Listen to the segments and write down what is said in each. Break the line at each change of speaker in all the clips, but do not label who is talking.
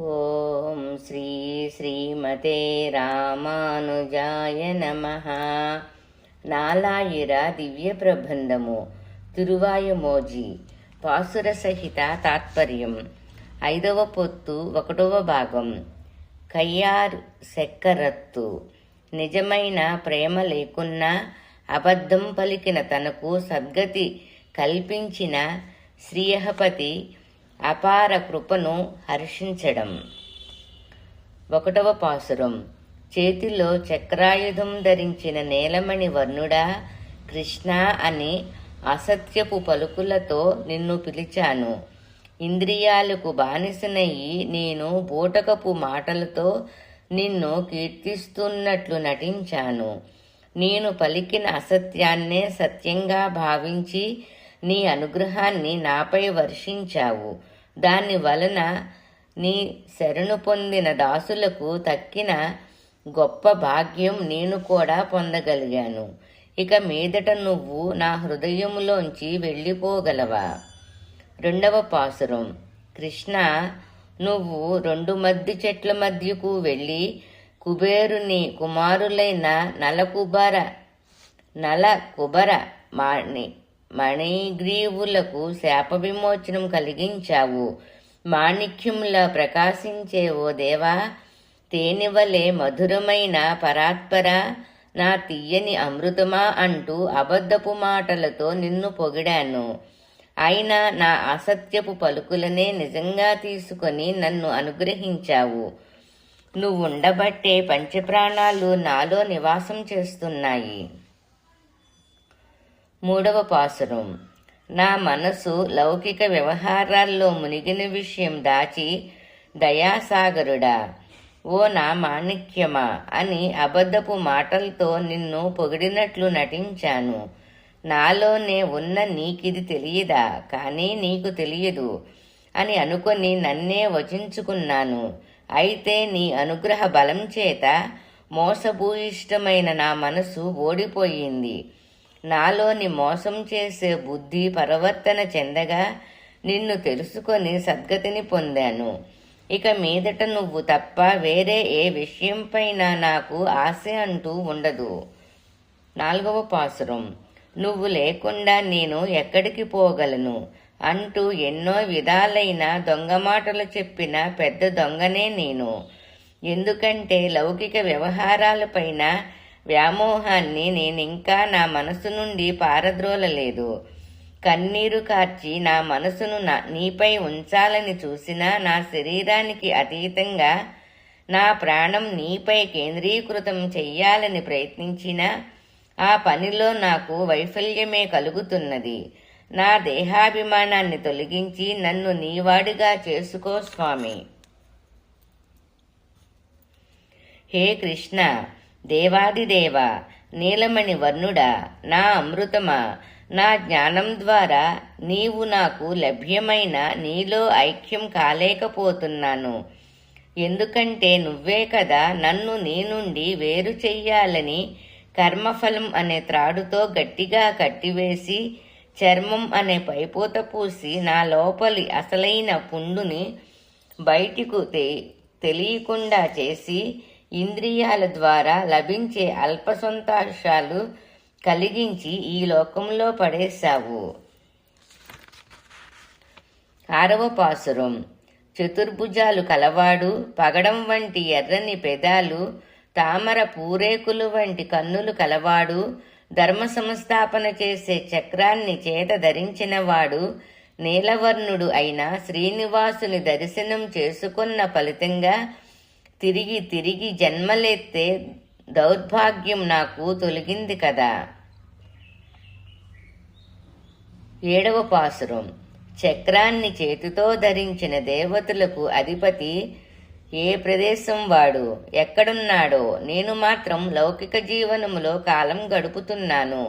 ఓం శ్రీ శ్రీమతే రామానుజాయ నమః. నాలాయిర దివ్య ప్రబంధము తిరువాయుమోజి పాసుర సహిత తాత్పర్యం 5వ పొత్తు 1వ భాగం. కయ్యార్ సెక్కరత్తు. నిజమైన ప్రేమ లేకున్నా అబద్ధం పలికిన తనకు సద్గతి కల్పించిన శ్రీయహపతి అపార కృపను హర్షించడం. 1వ పాసురం. చేతిలో చక్రాయుధం ధరించిన నీలమణి వర్ణుడా, కృష్ణ అని అసత్యపు పలుకులతో నిన్ను పిలిచాను. ఇంద్రియాలకు బానిసనయ్యి నేను బూటకపు మాటలతో నిన్ను కీర్తిస్తున్నట్లు నటించాను. నేను పలికిన అసత్యాన్నే సత్యంగా భావించి నీ అనుగ్రహాన్ని నాపై వర్షించావు. దాని వలన నీ శరణు పొందిన దాసులకు తక్కిన గొప్ప భాగ్యం నేను కూడా పొందగలిగాను. ఇక మీదట నువ్వు నా హృదయములోంచి వెళ్ళిపోగలవా? 2వ పాసురం. కృష్ణ, నువ్వు 2 మద్ది చెట్ల మధ్యకు వెళ్ళి కుబేరుని కుమారులైన నలకుబర మణిగ్రీవులకు శాప విమోచనం కలిగించావు. మాణిక్యములా ప్రకాశించే ఓ దేవా, తేనివలే మధురమైన పరాత్పర, నా తీయని అమృతమా అంటూ అబద్ధపు మాటలతో నిన్ను పొగిడాను. అయినా నా అసత్యపు పలుకులనే నిజంగా తీసుకొని నన్ను అనుగ్రహించావు. నువ్వుండబట్టే పంచప్రాణాలు నాలో నివాసం చేస్తున్నాయి. 3వ పాసురం. నా మనసు లౌకిక వ్యవహారాల్లో మునిగిన విషయం దాచి దయాసాగరుడా, ఓ నా మాణిక్యమా అని అబద్ధపు మాటలతో నిన్ను పొగిడినట్లు నటించాను. నాలోనే ఉన్న నీకిది తెలియదా, కానీ నీకు తెలియదు అని అనుకొని నన్నే వచించుకున్నాను. అయితే నీ అనుగ్రహ బలం చేత మోసభూయిష్టమైన నా మనసు ఓడిపోయింది. నాలోని మోసం చేసే బుద్ధి పరివర్తన చెందగా నిన్ను తెలుసుకొని సద్గతిని పొందాను. ఇక మీదట నువ్వు తప్ప వేరే ఏ విషయంపైన నాకు ఆశ అంటూ ఉండదు. 4వ పాసురం. నువ్వు లేకుండా నేను ఎక్కడికి పోగలను అంటూ ఎన్నో విధాలైన దొంగ మాటలు చెప్పిన పెద్ద దొంగనే నేను. ఎందుకంటే లౌకిక వ్యవహారాలపైన వ్యామోహాన్ని నేనింకా నా మనసు నుండి పారద్రోలలేదు. కన్నీరు కార్చి నా మనసును నీపై ఉంచాలని చూసినా నా శరీరానికి అతీతంగా నా ప్రాణం నీపై కేంద్రీకృతం చెయ్యాలని ప్రయత్నించినా ఆ పనిలో నాకు వైఫల్యమే కలుగుతున్నది. నా దేహాభిమానాన్ని తొలగించి నన్ను నీవాడిగా చేసుకో స్వామి. హే కృష్ణ, దేవాదిదేవ, నీలమణి వర్ణుడా, నా అమృతమా, నా జ్ఞానం ద్వారా నీవు నాకు లభ్యమైన నీలో ఐక్యం కాలేకపోతున్నాను. ఎందుకంటే నువ్వే కదా నన్ను నీ నుండి వేరు చెయ్యాలని కర్మఫలం అనే త్రాడుతో గట్టిగా కట్టివేసి చర్మం అనే పైపోత పూసి నా లోపలి అసలైన పుండుని బయటికు తెలియకుండా చేసి ఇంద్రియాల ద్వారా లభించే అల్ప సంతోషాలు కలిగించి ఈ లోకంలో పడేశావు. 6వ పాసురం. చతుర్భుజాలు కలవాడు, పగడం వంటి ఎర్రని పెదాలు, తామర పూరేకులు వంటి కన్నులు కలవాడు, ధర్మ సంస్థాపన చేసే చక్రాన్ని చేత ధరించినవాడు, నీలవర్ణుడు అయిన శ్రీనివాసుని దర్శనం చేసుకున్న ఫలితంగా తిరిగి జన్మలెత్తే దౌర్భాగ్యం నాకు తొలగింది కదా. 7వ పాసురం. చక్రాన్ని చేతితో ధరించిన దేవతలకు అధిపతి ఏ ప్రదేశం వాడు, ఎక్కడున్నాడో, నేను మాత్రం లౌకిక జీవనములో కాలం గడుపుతున్నాను.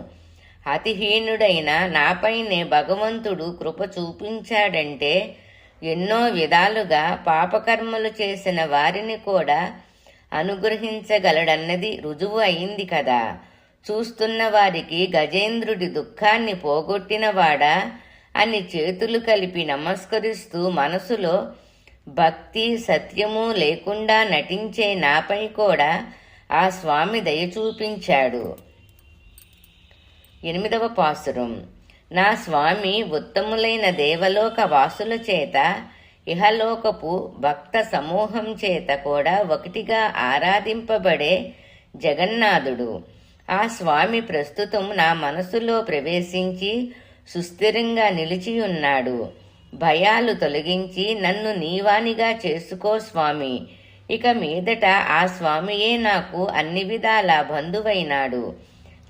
అతిహీనుడైన నాపైనే భగవంతుడు కృప చూపించాడంటే ఎన్నో విధాలుగా పాపకర్మలు చేసిన వారిని కూడా అనుగ్రహించగలడన్నది రుజువు అయింది కదా. చూస్తున్న వారికి గజేంద్రుడి దుఃఖాన్ని పోగొట్టినవాడా అని చేతులు కలిపి నమస్కరిస్తూ మనసులో భక్తి సత్యము లేకుండా నటించే నాపై కూడా ఆ స్వామి దయ చూపించాడు. 8వ పాసురం. నా స్వామి ఉత్తములైన దేవలోక వాసుల చేత ఇహలోకపు భక్త సమూహం చేత కూడా ఒకటిగా ఆరాధింపబడే జగన్నాథుడు. ఆ స్వామి ప్రస్తుతం నా మనసులో ప్రవేశించి సుస్థిరంగా నిలిచియున్నాడు. భయాలు తొలగించి నన్ను నీవానిగా చేసుకో స్వామి. ఇక మీదట ఆ స్వామియే నాకు అన్ని విధాలా బంధువైనాడు.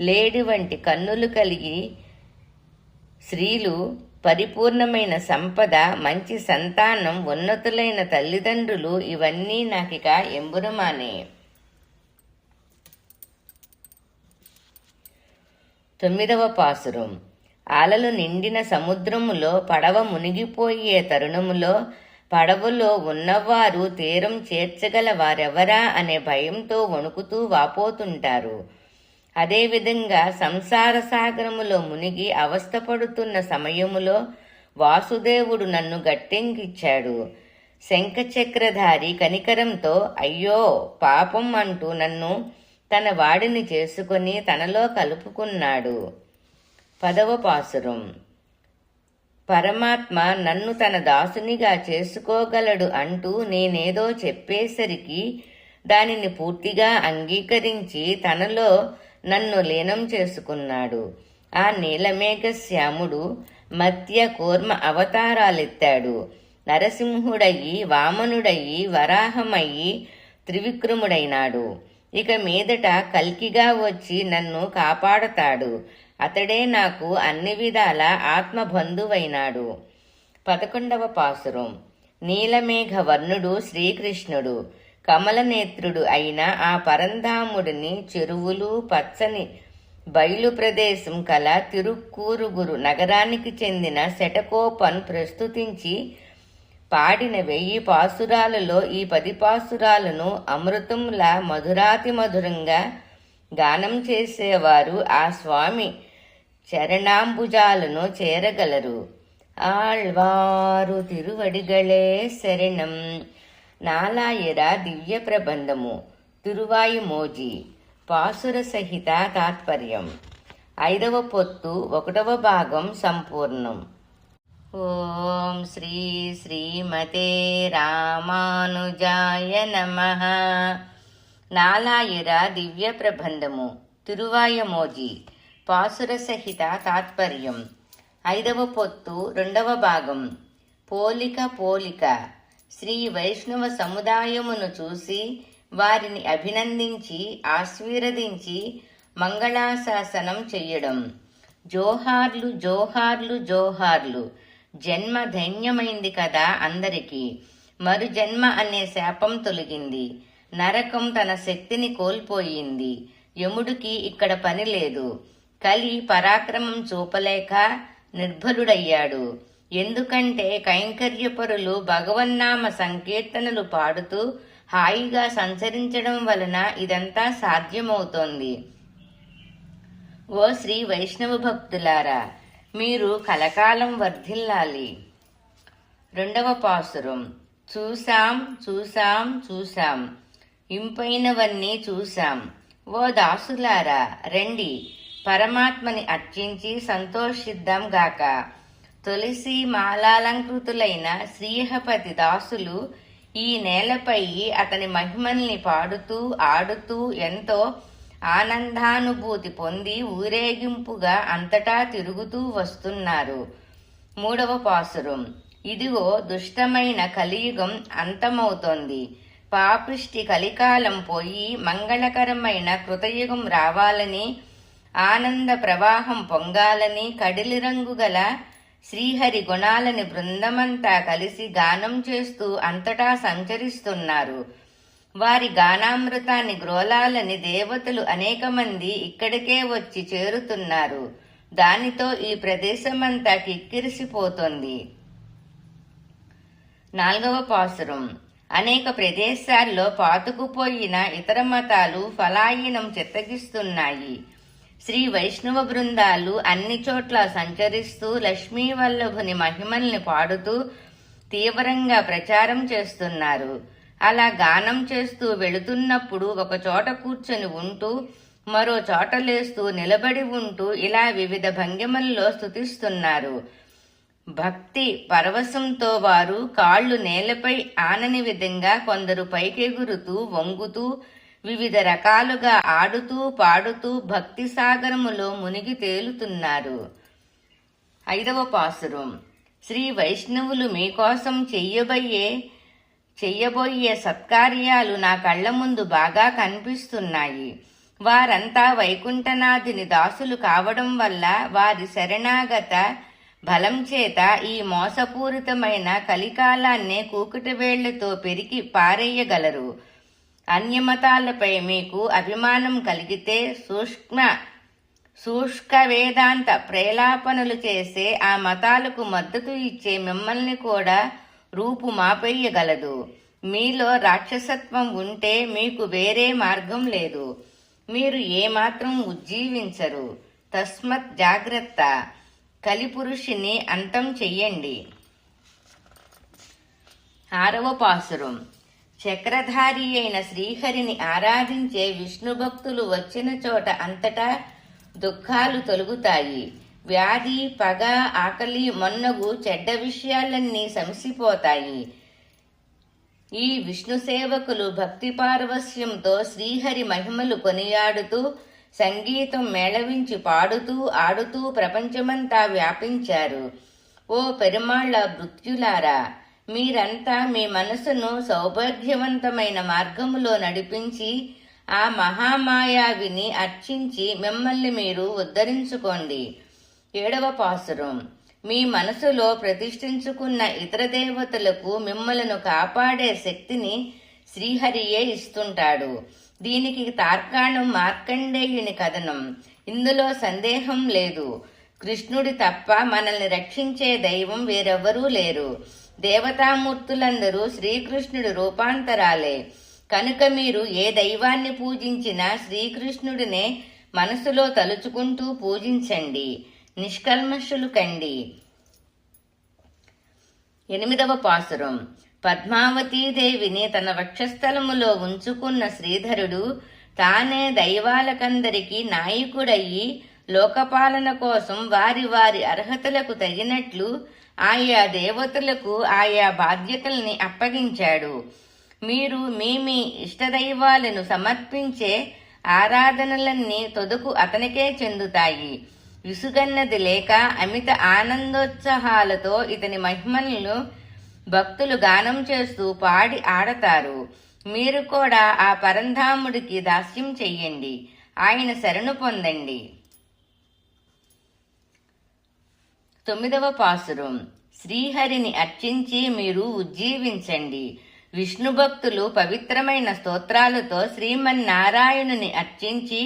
లేడి వంటి కన్నులు కలిగి స్త్రీలు, పరిపూర్ణమైన సంపద, మంచి సంతానం, ఉన్నతులైన తల్లిదండ్రులు ఇవన్నీ నాకిక ఎంబురమానే. 9వ పాసురం. అలలు నిండిన సముద్రములో పడవ మునిగిపోయే తరుణములో పడవలో ఉన్నవారు తీరం చేర్చగల వారెవరా అనే భయంతో వణుకుతూ వాపోతుంటారు. అదేవిధంగా సంసార సాగరములో మునిగి అవస్థపడుతున్న సమయములో వాసుదేవుడు నన్ను గట్టెంకిచ్చాడు. శంఖచక్రధారి కనికరంతో అయ్యో పాపం అంటూ నన్ను తన వాడిని చేసుకొని తనలో కలుపుకున్నాడు. 10వ పాసురం. పరమాత్మ నన్ను తన దాసునిగా చేసుకోగలడు అంటూ నేనేదో చెప్పేసరికి దానిని పూర్తిగా అంగీకరించి తనలో నన్ను లీనం చేసుకున్నాడు. ఆ నీలమేఘ శ్యాముడు మత్య కూర్మ అవతారాలెత్తాడు. నరసింహుడయ్యి, వామనుడయ్యి, వరాహమయ్యి, త్రివిక్రముడైనాడు. ఇక మీదట కల్కిగా వచ్చి నన్ను కాపాడతాడు. అతడే నాకు అన్ని విధాల ఆత్మబంధువైనాడు. 11వ పాసురం. నీలమేఘ వర్ణుడు శ్రీకృష్ణుడు, కమలనేత్రుడు అయిన ఆ పరంధాముడిని చెరువులు, పచ్చని బయలు ప్రదేశం కల తిరుక్కూరుగురు నగరానికి చెందిన శటకోపన్ ప్రస్తుతించి పాడిన 1000 పాసురాలలో ఈ 10 పాసురాలను అమృతంలా మధురాతి మధురంగా గానం చేసేవారు ఆ స్వామి చరణాంబుజాలను చేరగలరు. ఆళ్వారు తిరువడిగళే శరణం. నాలాయిర దివ్య ప్రబంధము తిరువాయిమోజి. పాసుర సహిత తాత్పర్యం. 5వ పొత్తు 1వ భాగం సంపూర్ణం. ఓం శ్రీ శ్రీమతే రామానుజాయ నమః. నాలాయిర దివ్య ప్రబంధము తిరువాయమోజి. పాసుర సహిత తాత్పర్యం. 5వ పొత్తు 2వ భాగం. పోలిక పోలిక. శ్రీ వైష్ణవ సముదాయమును చూసి వారిని అభినందించి ఆశీర్వదించి మంగళాశాసనం చెయ్యడం. జోహార్లు జోహార్లు జోహార్లు. జన్మ ధన్యమైంది కదా అందరికీ. మరు జన్మ అనే శాపం తొలగింది. నరకం తన శక్తిని కోల్పోయింది. యముడికి ఇక్కడ పని లేదు. కలి పరాక్రమం చూపలేక నిర్భరుడయ్యాడు. ఎందుకంటే కైంకర్యపరులు భగవన్నామ సంకీర్తనలు పాడుతూ హాయిగా సంచరించడం వలన ఇదంతా సాధ్యమవుతోంది. ఓ శ్రీ వైష్ణవ భక్తులారా, మీరు కలకాలం వర్ధిల్లాలి. 2వ పాసురం. చూసాం చూసాం చూసాం, ఇంపైనవన్నీ చూసాం. ఓ దాసులారా రండి, పరమాత్మని అర్చించి సంతోషిద్దాం గాక. తులసి మాలాలంకృతులైన శ్రీహపతి దాసులు ఈ నేలపై అతని మహిమల్ని పాడుతూ ఆడుతూ ఎంతో ఆనందానుభూతి పొంది ఊరేగింపుగా అంతటా తిరుగుతూ వస్తున్నారు. 3వ పాసురం. ఇదిగో దుష్టమైన కలియుగం అంతమవుతోంది. పాపిష్టి కలికాలం పోయి మంగళకరమైన కృతయుగం రావాలని, ఆనంద ప్రవాహం పొంగాలని కడిలి రంగు గల శ్రీహరి గుణాలని బృందమంతా కలిసి గానం చేస్తూ అంతటా సంచరిస్తున్నారు. వారి గానామృతాన్ని గ్రోలాలని దేవతలు అనేక మంది ఇక్కడికే వచ్చి చేరుతున్నారు. దానితో ఈ ప్రదేశమంతా కిక్కిరిసిపోతోంది. 4వ పాసురం. అనేక ప్రదేశాల్లో పాతుకుపోయిన ఇతర మతాలు ఫలాయనం చిత్తగిస్తున్నాయి. శ్రీ వైష్ణవ బృందాలు అన్ని చోట్ల సంచరిస్తూ లక్ష్మీవల్లభుని మహిమల్ని పాడుతూ తీవ్రంగా ప్రచారం చేస్తున్నారు. అలా గానం చేస్తూ వెళుతున్నప్పుడు ఒక చోట కూర్చొని ఉంటూ, మరో చోట లేస్తూ, నిలబడి ఉంటూ ఇలా వివిధ భంగిమల్లో స్తుతిస్తున్నారు. భక్తి పరవశంతో వారు కాళ్ళు నేలపై ఆనని విధంగా కొందరు పైకెగురుతూ, వంగుతూ, వివిధ రకాలుగా ఆడుతూ పాడుతూ భక్తి సాగరములో మునిగి తేలుతున్నారు. 5వ పాసురం. శ్రీ వైష్ణవులు మీకోసం చెయ్యబోయే సత్కార్యాలు నా కళ్ల ముందు బాగా కనిపిస్తున్నాయి. వారంతా వైకుంఠనాథుని దాసులు కావడం వల్ల వారి శరణాగత బలం చేత ఈ మోసపూరితమైన కలికాలాన్నే కూకుటి వేళ్లతో పెరికి పారేయగలరు. అన్యమతాలపై మీకు అభిమానం కలిగితే శుష్క వేదాంత ప్రేలాపనలు చేసే ఆ మతాలకు మద్దతు ఇచ్చే మిమ్మల్ని కూడా రూపుమాపేయగలదు. మీలో రాక్షసత్వం ఉంటే మీకు వేరే మార్గం లేదు. మీరు ఏమాత్రం ఉజ్జీవించరు. తస్మత్ జాగ్రత్త. కలిపురుషుని అంతం చెయ్యండి. 6వ పాసురం. చక్రధారి అయిన శ్రీహరిని ఆరాధించే విష్ణు భక్తులు వచ్చిన చోట అంతటా దుఃఖాలు తొలగుతాయి. వ్యాధి, పగ, ఆకలి మొన్నగు చెడ్డ విషయాలన్నీ శమిసిపోతాయి. ఈ విష్ణు సేవకులు భక్తి పారవస్యంతో శ్రీహరి మహిమలు కొనియాడుతూ, సంగీతం మేళవించి పాడుతూ ఆడుతూ ప్రపంచమంతా వ్యాపించారు. ఓ పెరుమాళ్ల భృత్యులారా, మీరంతా మీ మనసును సౌభాగ్యవంతమైన మార్గములో నడిపించి ఆ మహామాయావిని అర్చించి మిమ్మల్ని మీరు ఉద్ధరించుకోండి. 7వ పాసురం. మీ మనసులో ప్రతిష్ఠించుకున్న ఇతర దేవతలకు మిమ్మలను కాపాడే శక్తిని శ్రీహరియే ఇస్తుంటాడు. దీనికి తార్కాణం మార్కండేయుని కథనం. ఇందులో సందేహం లేదు. కృష్ణుడి తప్ప మనల్ని రక్షించే దైవం వేరెవ్వరూ లేరు. దేవతామూర్తులందరూ శ్రీకృష్ణుడి రూపాంతరాలే. కనుక మీరు ఏ దైవాన్ని పూజించినా శ్రీకృష్ణుడినే మనసులో తలుచుకుంటూ పూజించండి. నిష్కల్మషులు కండి. 8వ పాసురం. పద్మావతీదేవిని తన వక్షస్థలములో ఉంచుకున్న శ్రీధరుడు తానే దైవాలకందరికీ నాయకుడయ్యి లోకపాలన కోసం వారి వారి అర్హతలకు తగినట్లు ఆయా దేవతలకు ఆయా బాధ్యతల్ని అప్పగించాడు. మీరు మీ ఇష్టదైవాలను సమర్పించే ఆరాధనలన్నీ తొదకు అతనికే చెందుతాయి. విసుగన్నది లేక అమిత ఆనందోత్సాహాలతో ఇతని మహిమలను భక్తులు గానం చేస్తూ పాడి ఆడతారు. మీరు కూడా ఆ పరంధాముడికి దాస్యం చెయ్యండి. ఆయన శరణు పొందండి. 9వ పాసురం. శ్రీహరిని అర్చించి మీరు ఉజ్జీవించండి. విష్ణు భక్తులు పవిత్రమైన స్తోత్రాలతో శ్రీమన్నారాయణుని అర్చించి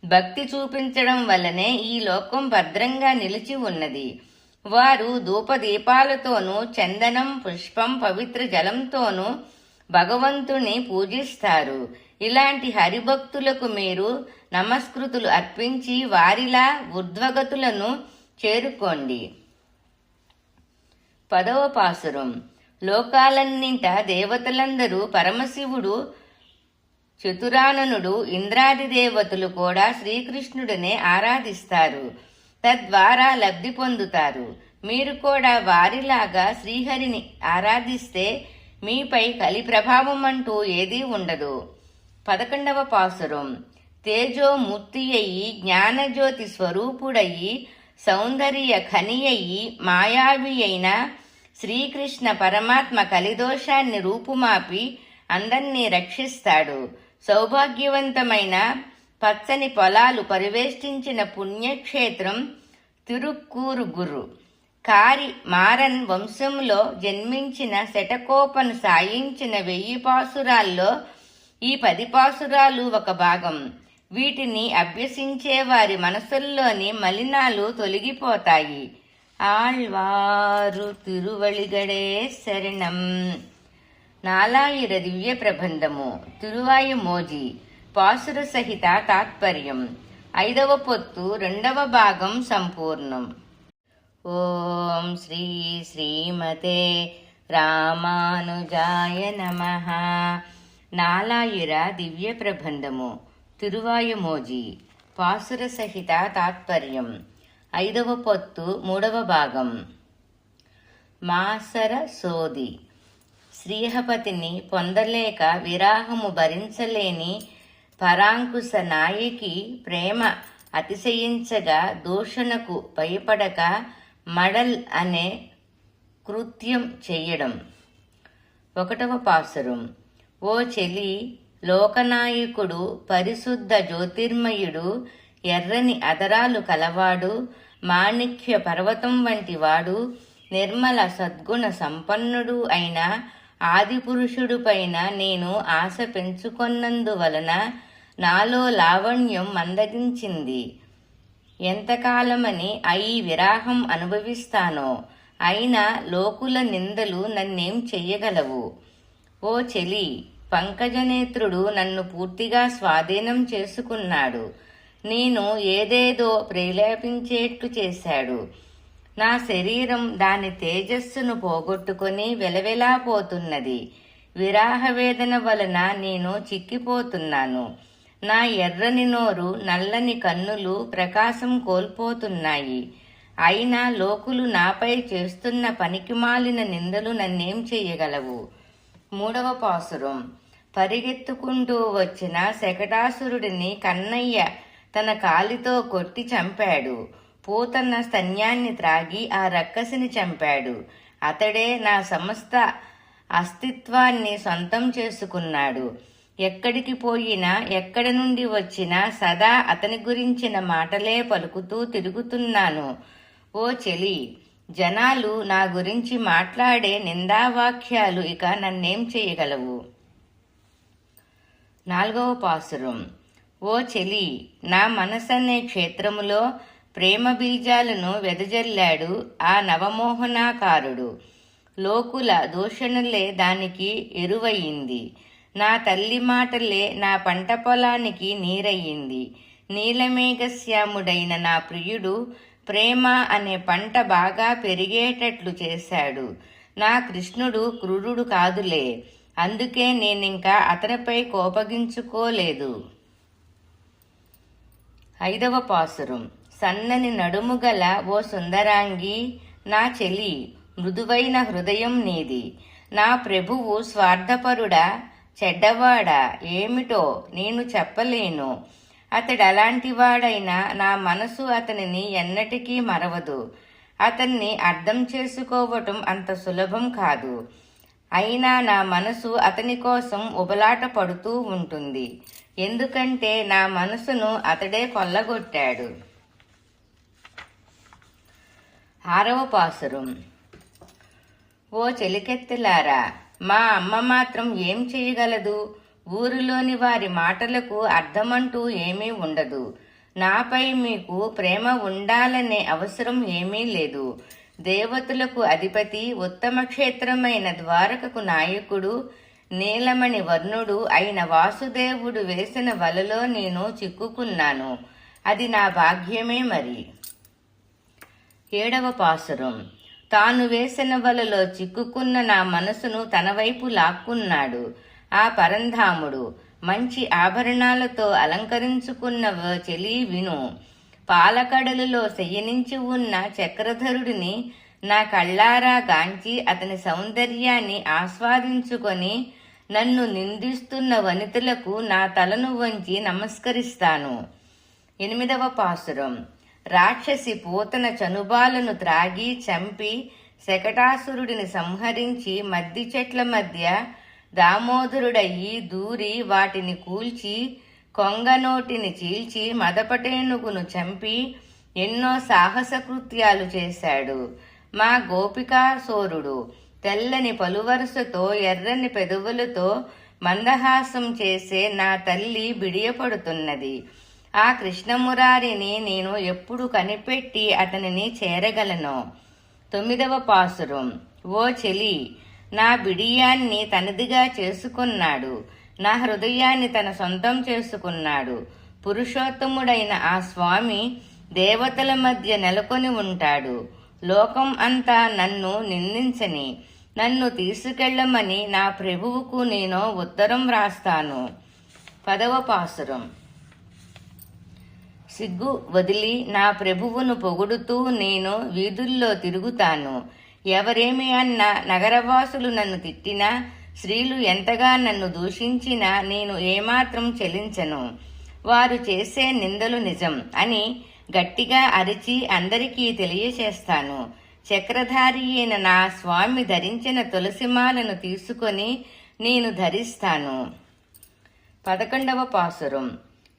భక్తి చూపించడం వల్లనే ఈ లోకం భద్రంగా నిలిచి ఉన్నది. వారు ధూపదీపాలతోనూ చందనం, పుష్పం, పవిత్ర జలంతోనూ భగవంతుని పూజిస్తారు. ఇలాంటి హరిభక్తులకు మీరు నమస్కృతులు అర్పించి వారిలా ఊర్ధ్వగతులను చేరుకోండి. 10వ పాసురం. లోకాలన్నింట దేవతలందరూ పరమశివుడు, చతురాననుడు, ఇంద్రాది దేవతలు కూడా శ్రీకృష్ణుడినే ఆరాధిస్తారు. తద్వారా లబ్ధి పొందుతారు. మీరు కూడా వారిలాగా శ్రీహరిని ఆరాధిస్తే మీపై కలి ప్రభావం అంటూ ఏదీ ఉండదు. 11వ పాసురం. తేజోమూర్తి అయ్యి, జ్ఞానజ్యోతి స్వరూపుడయ్యి, సౌందర్య ఖనియయ్యి, మాయావి అయిన శ్రీకృష్ణ పరమాత్మ కలిదోషాన్ని రూపుమాపి అందర్నీ రక్షిస్తాడు. సౌభాగ్యవంతమైన పచ్చని పొలాలు పరివేష్టించిన పుణ్యక్షేత్రం తిరుక్కూరుగురు. కారి మారన్ వంశంలో జన్మించిన శటకోపను సాయించిన 1000 పాసురాల్లో ఈ 10 పాసురాలు ఒక భాగం. వీటిని అభ్యసించే వారి మనసుల్లోని మలినాలు తొలగిపోతాయి. ఆళ్వారు తిరువళిగడే శరణం. నాలాయిర దివ్య ప్రబంధము. తిరువాయుమోజి. పాసుర సహిత తాత్పర్యం. 5వ పొత్తు 2వ భాగం సంపూర్ణం. ఓం శ్రీ శ్రీమతే రామానుజాయ నమః. నాలాయిర దివ్య ప్రబంధము తిరువాయుమోజి పాసుర సహిత తాత్పర్యం 5వ పొత్తు 3వ భాగం. మాసర సోది. శ్రీహపతిని పొందలేక విరాహము భరించలేని పరాంకుశ నాయకి ప్రేమ అతిశయించగా దూషణకు భయపడక మడల్ అనే కృత్యం చెయ్యడం. 1వ పాసురం. ఓ చెలి, లోకనాయకుడు పరిశుద్ధ జ్యోతిర్మయుడు, ఎర్రని అదరాలు కలవాడు, మాణిక్య పర్వతం వంటి వాడు, నిర్మల సద్గుణ సంపన్నుడు అయిన ఆదిపురుషుడు పైన నేను ఆశ పెంచుకొన్నందువలన నాలో లావణ్యం మందగించింది. ఎంతకాలమని ఈ విరాహం అనుభవిస్తానో, అయినా లోకుల నిందలు నన్నేం చెయ్యగలవు? ఓ చెలి, పంకజనేత్రుడు నన్ను పూర్తిగా స్వాధీనం చేసుకున్నాడు. నేను ఏదేదో ప్రేరేపించేట్లు చేశాడు. నా శరీరం దాని తేజస్సును పోగొట్టుకొని వెలవెలాపోతున్నది. విరాహవేదన వలన నేను చిక్కిపోతున్నాను. నా ఎర్రని నోరు, నల్లని కన్నులు ప్రకాశం కోల్పోతున్నాయి. అయినా లోకులు నాపై చేస్తున్న పనికిమాలిన నిందలు నన్నేం చెయ్యగలవు? 3వ పాసురం. పరిగెత్తుకుంటూ వచ్చిన శకటాసురుడిని కన్నయ్య తన కాలితో కొట్టి చంపాడు. పూతన్న స్తన్యాన్ని త్రాగి ఆ రక్కసిని చంపాడు. అతడే నా సమస్త అస్తిత్వాన్ని సొంతం చేసుకున్నాడు. ఎక్కడికి పోయినా, ఎక్కడి నుండి వచ్చినా సదా అతని గురించిన మాటలే పలుకుతూ తిరుగుతున్నాను. ఓ చెలి, జనాలు నా గురించి మాట్లాడే నిందావాక్యాలు ఇక నన్నేం చేయగలవు? 4వ పాసురం. ఓ చెలి, నా మనసనే క్షేత్రములో ప్రేమ బీజాలను వెదజల్లాడు ఆ నవమోహనాకారుడు. లోకుల దూషణలే దానికి ఎరువయింది. నా తల్లి మాటలే నా పంట పొలానికి నీరయ్యింది. నీలమేఘశ్యాముడైన నా ప్రియుడు ప్రేమ అనే పంట బాగా పెరిగేటట్లు చేశాడు. నా కృష్ణుడు క్రూరుడు కాదులే, అందుకే నేనింకా అతనిపై కోపగించుకోలేదు. 5వ పాసురం. సన్నని నడుము గల ఓ సుందరాంగి, నా చెలి, మృదువైన హృదయం నీది. నా ప్రభువు స్వార్థపరుడా, చెడ్డవాడా ఏమిటో నేను చెప్పలేను. అతడలాంటి వాడైనా నా మనసు అతనిని ఎన్నటికీ మరవదు. అతన్ని అర్థం చేసుకోవటం అంత సులభం కాదు. అయినా నా మనసు అతని కోసం ఉబలాట పడుతూ ఉంటుంది. ఎందుకంటే నా మనసును అతడే కొల్లగొట్టాడు. 6వ పాసురం. ఓ చెలికెత్తెలారా, మా అమ్మ మాత్రం ఏం చేయగలదు? ఊరిలోని వారి మాటలకు అర్థమంటూ ఏమీ ఉండదు. నాపై మీకు ప్రేమ ఉండాలనే అవసరం ఏమీ లేదు. దేవతలకు అధిపతి, ఉత్తమ క్షేత్రమైన ద్వారకకు నాయకుడు, నీలమణి వర్ణుడు అయిన వాసుదేవుడు వేసిన వలలో నేను చిక్కుకున్నాను. అది నా భాగ్యమే మరి. 7వ పాసురం. తాను వేసిన వలలో చిక్కుకున్న నా మనసును తన వైపు లాక్కున్నాడు ఆ పరంధాముడు. మంచి ఆభరణాలతో అలంకరించుకున్న చెలి విను. పాలకడలులో శయనించి ఉన్న చక్రధరుడిని నా కళ్ళారా గాంచి అతని సౌందర్యాన్ని ఆస్వాదించుకొని నన్ను నిందిస్తున్న వనితలకు నా తలను వంచి నమస్కరిస్తాను. 8వ పాసురం. రాక్షసి పూతన చనుబాలను త్రాగి చంపి శకటాసురుడిని సంహరించి మద్ది చెట్ల మధ్య దామోదరుడయ్యి దూరి వాటిని కూల్చి కొంగనోటిని చీల్చి మదపటేనుగును చంపి ఎన్నో సాహస కృత్యాలు చేశాడు. మా గోపికాసోరుడు తెల్లని పలువరుసతో ఎర్రని పెదవులతో మందహాసం చేసే నా తల్లి బిడియపడుతున్నది. ఆ కృష్ణమురారిని నేను ఎప్పుడు కనిపెట్టి అతనిని చేరగలను? 9వ పాసురం. ఓ చెలి, నా బిడియాన్ని తనదిగా చేసుకున్నాడు. నా హృదయాన్ని తన సొంతం చేసుకున్నాడు. పురుషోత్తముడైన ఆ స్వామి దేవతల మధ్య నెలకొని ఉంటాడు. లోకం అంతా నన్ను నిందించని, నన్ను తీసుకెళ్ళమని నా ప్రభువుకు నేను ఉత్తరం వ్రాస్తాను. 10వ పాసురం. సిగ్గు వదిలి నా ప్రభువును పొగుడుతూ నేను వీధుల్లో తిరుగుతాను. ఎవరేమి అన్నా, నగరవాసులు నన్ను తిట్టినా, స్త్రీలు ఎంతగా నన్ను దూషించినా నేను ఏమాత్రం చెలించను. వారు చేసే నిందలు నిజం అని గట్టిగా అరిచి అందరికీ తెలియచేస్తాను. చక్రధారి అయిన నా స్వామి ధరించిన తులసిమాలను తీసుకొని నేను ధరిస్తాను. 11వ పాసురం.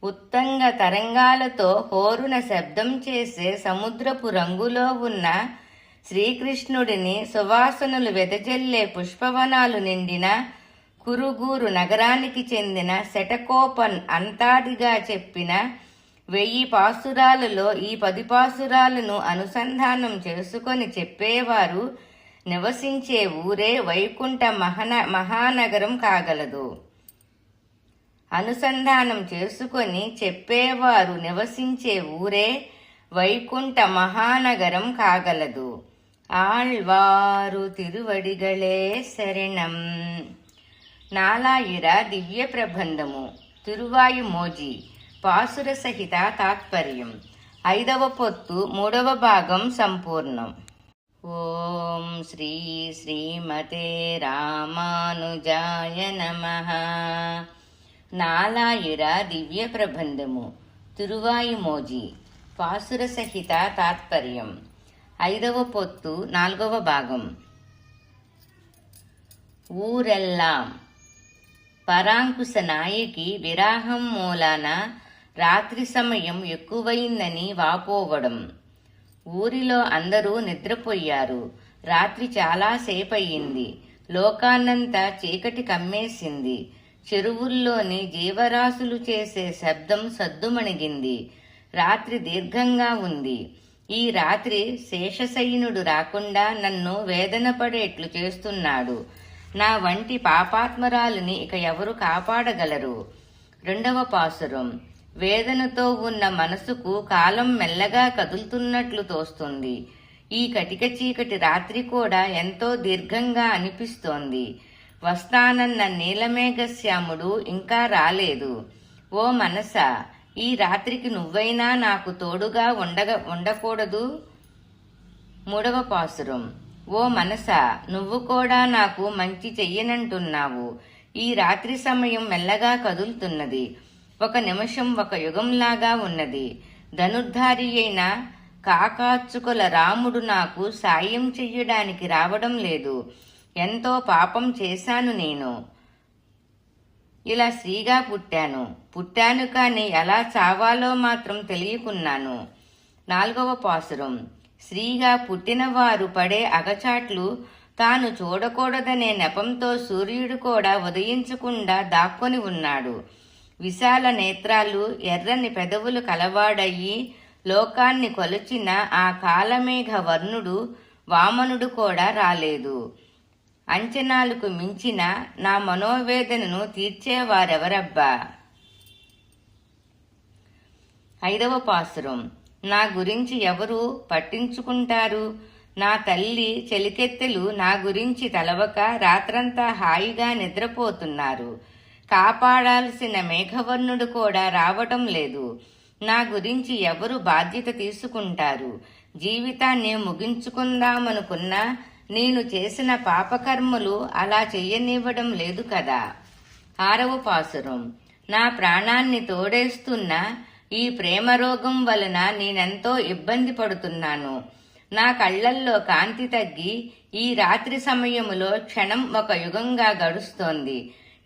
ఉత్తంగ తరంగాలతో హోరున శబ్దం చేసే సముద్రపు రంగులో ఉన్న శ్రీకృష్ణుడిని సువాసనలు వెదజల్లే పుష్పవనాలు నిండిన కురుగూరు నగరానికి చెందిన శటకోపన్ అంతాదిగా చెప్పిన 1000 పాసురాలలో ఈ 10 పాసురాలను అనుసంధానం చేసుకొని చెప్పేవారు నివసించే ఊరే వైకుంఠ మహానగరం కాగలదు. అనుసంధానం చేసుకొని చెప్పేవారు నివసించే ఊరే వైకుంఠ మహానగరం కాగలదు. ఆళ్వారు తిరువడిగళే శరణం. నాలాయిర దివ్య ప్రబంధము తిరువాయి మోజి పాసుర సహిత తాత్పర్యం. 5వ పొత్తు 3వ భాగం సంపూర్ణం. ఓం శ్రీ శ్రీమతే రామానుజాయ నమః. నాలాయిర దివ్య ప్రబంధము తిరువాయి మోజి పాసుర సహిత తాత్పర్యం. 5వ పొత్తు 4వ భాగం. ఊరెల్లాం. పరాంకుశ నాయకి విరాహం మూలాన రాత్రి సమయం ఎక్కువైందని వాపోవడం. ఊరిలో అందరూ నిద్రపోయారు. రాత్రి చాలాసేపయ్యింది. లోకాన్నంతా చీకటి కమ్మేసింది. చెరువుల్లోని జీవరాశులు చేసే శబ్దం సద్దుమణిగింది. రాత్రి దీర్ఘంగా ఉంది. ఈ రాత్రి శేషశయనుడు రాకుండా నన్ను వేదన పడేట్లు చేస్తున్నాడు. నా వంటి పాపాత్మరాలిని ఇక ఎవరు కాపాడగలరు? 2వ పాసురం. వేదనతో ఉన్న మనసుకు కాలం మెల్లగా కదులుతున్నట్లు తోస్తుంది. ఈ కటిక చీకటి రాత్రి కూడా ఎంతో దీర్ఘంగా అనిపిస్తోంది. వస్తానన్న నీలమేఘశ్యాముడు ఇంకా రాలేదు. ఓ మనసా, ఈ రాత్రికి నువ్వైనా నాకు తోడుగా ఉండకూడదు? 3వ పాసురం. ఓ మనసా, నువ్వు కూడా నాకు మంచి చెయ్యనంటున్నావు. ఈ రాత్రి సమయం మెల్లగా కదులుతున్నది. ఒక నిమిషం ఒక యుగంలాగా ఉన్నది. ధనుర్ధారి అయిన కాకాచుకుల రాముడు నాకు సాయం చెయ్యడానికి రావడం లేదు. ఎంతో పాపం చేశాను నేను. ఇలా స్త్రీగా పుట్టాను కాని ఎలా చావాలో మాత్రం తెలియకున్నాను. 4వ పాసురం. స్త్రీగా పుట్టినవారు పడే అగచాట్లు తాను చూడకూడదనే నెపంతో సూర్యుడు కూడా ఉదయించకుండా దాక్కొని ఉన్నాడు. విశాల నేత్రాలు, ఎర్రని పెదవులు కలవాడయ్యి లోకాన్ని కొలిచిన ఆ కాలమేఘ వర్ణుడు వామనుడు కూడా రాలేదు. అంచనాలకు మించిన నా మనోవేదనను తీర్చేవారెవరబ్బా? 5వ పాసురం. నా గురించి ఎవరు పట్టించుకుంటారు? నా తల్లి చెలికెత్తెలు నా గురించి తలవక రాత్రంతా హాయిగా నిద్రపోతున్నారు. కాపాడాల్సిన మేఘవర్ణుడు కూడా రావటం లేదు. నా గురించి ఎవరు బాధ్యత తీసుకుంటారు? జీవితాన్ని ముగించుకుందామనుకున్నా నేను చేసిన పాపకర్మలు అలా చెయ్యనివ్వడం లేదు కదా. 6వ పాసురం. నా ప్రాణాన్ని తోడేస్తున్న ఈ ప్రేమరోగం వలన నేనెంతో ఇబ్బంది పడుతున్నాను. నా కళ్లల్లో కాంతి తగ్గి ఈ రాత్రి సమయములో క్షణం ఒక యుగంగా గడుస్తోంది.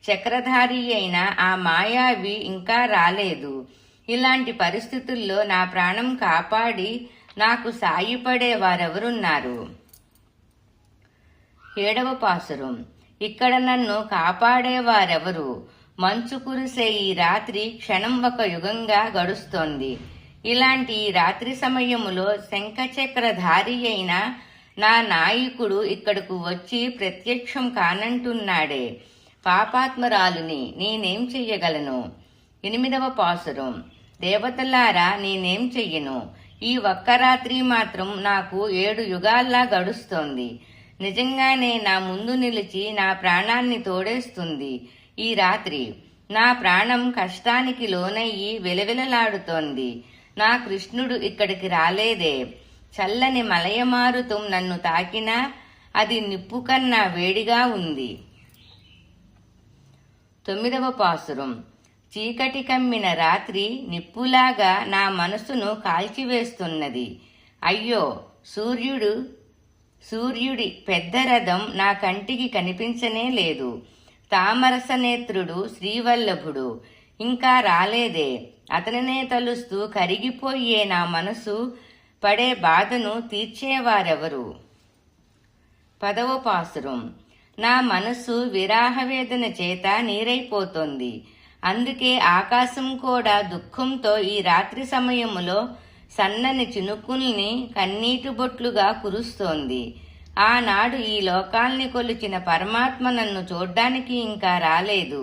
చక్రధారి అయిన ఆ మాయావి ఇంకా రాలేదు. ఇలాంటి పరిస్థితుల్లో నా ప్రాణం కాపాడి నాకు సాయపడే వారెవరున్నారు? 7వ పాసురం. ఇక్కడ నన్ను కాపాడేవారెవరు? మంచు కురిసే ఈ రాత్రి క్షణం ఒక యుగంగా గడుస్తోంది. ఇలాంటి ఈ రాత్రి సమయములో శంఖచక్రధారి అయిన నా నాయకుడు ఇక్కడకు వచ్చి ప్రత్యక్షం కానంటున్నాడే. పాపాత్మరాలుని నేనేం చెయ్యగలను? 8వ పాసురం. దేవతలారా, నేనేం చెయ్యను? ఈ ఒక్క రాత్రి మాత్రం నాకు 7 యుగాల్లా గడుస్తోంది. నిజంగానే నా ముందు నిలిచి నా ప్రాణాన్ని తోడేస్తుంది. ఈ రాత్రి నా ప్రాణం కష్టానికి లోనయ్యి విలవిలలాడుతోంది. నా కృష్ణుడు ఇక్కడికి రాలేదే. చల్లని మలయమారుతం నన్ను తాకినా అది నిప్పు కన్నా వేడిగా ఉంది. 9వ పాసురం. చీకటి కమ్మిన రాత్రి నిప్పులాగా నా మనసును కాల్చివేస్తున్నది. అయ్యో, సూర్యుడి పెద్ద రథం నా కంటికి కనిపించనే లేదు. తామరసనేత్రుడు శ్రీవల్లభుడు ఇంకా రాలేదే. అతనినే తలుస్తూ కరిగిపోయే నా మనసు పడే బాధను తీర్చేవారెవరు? 10వ పాసురం. నా మనసు విరాహవేదన చేత నీరైపోతోంది. అందుకే ఆకాశం కూడా దుఃఖంతో ఈ రాత్రి సమయములో సన్నని చినుకుల్ని కన్నీటి బొట్లుగా కురుస్తోంది. ఆనాడు ఈ లోకాల్ని కొలిచిన పరమాత్మ నన్ను చూడ్డానికి ఇంకా రాలేదు.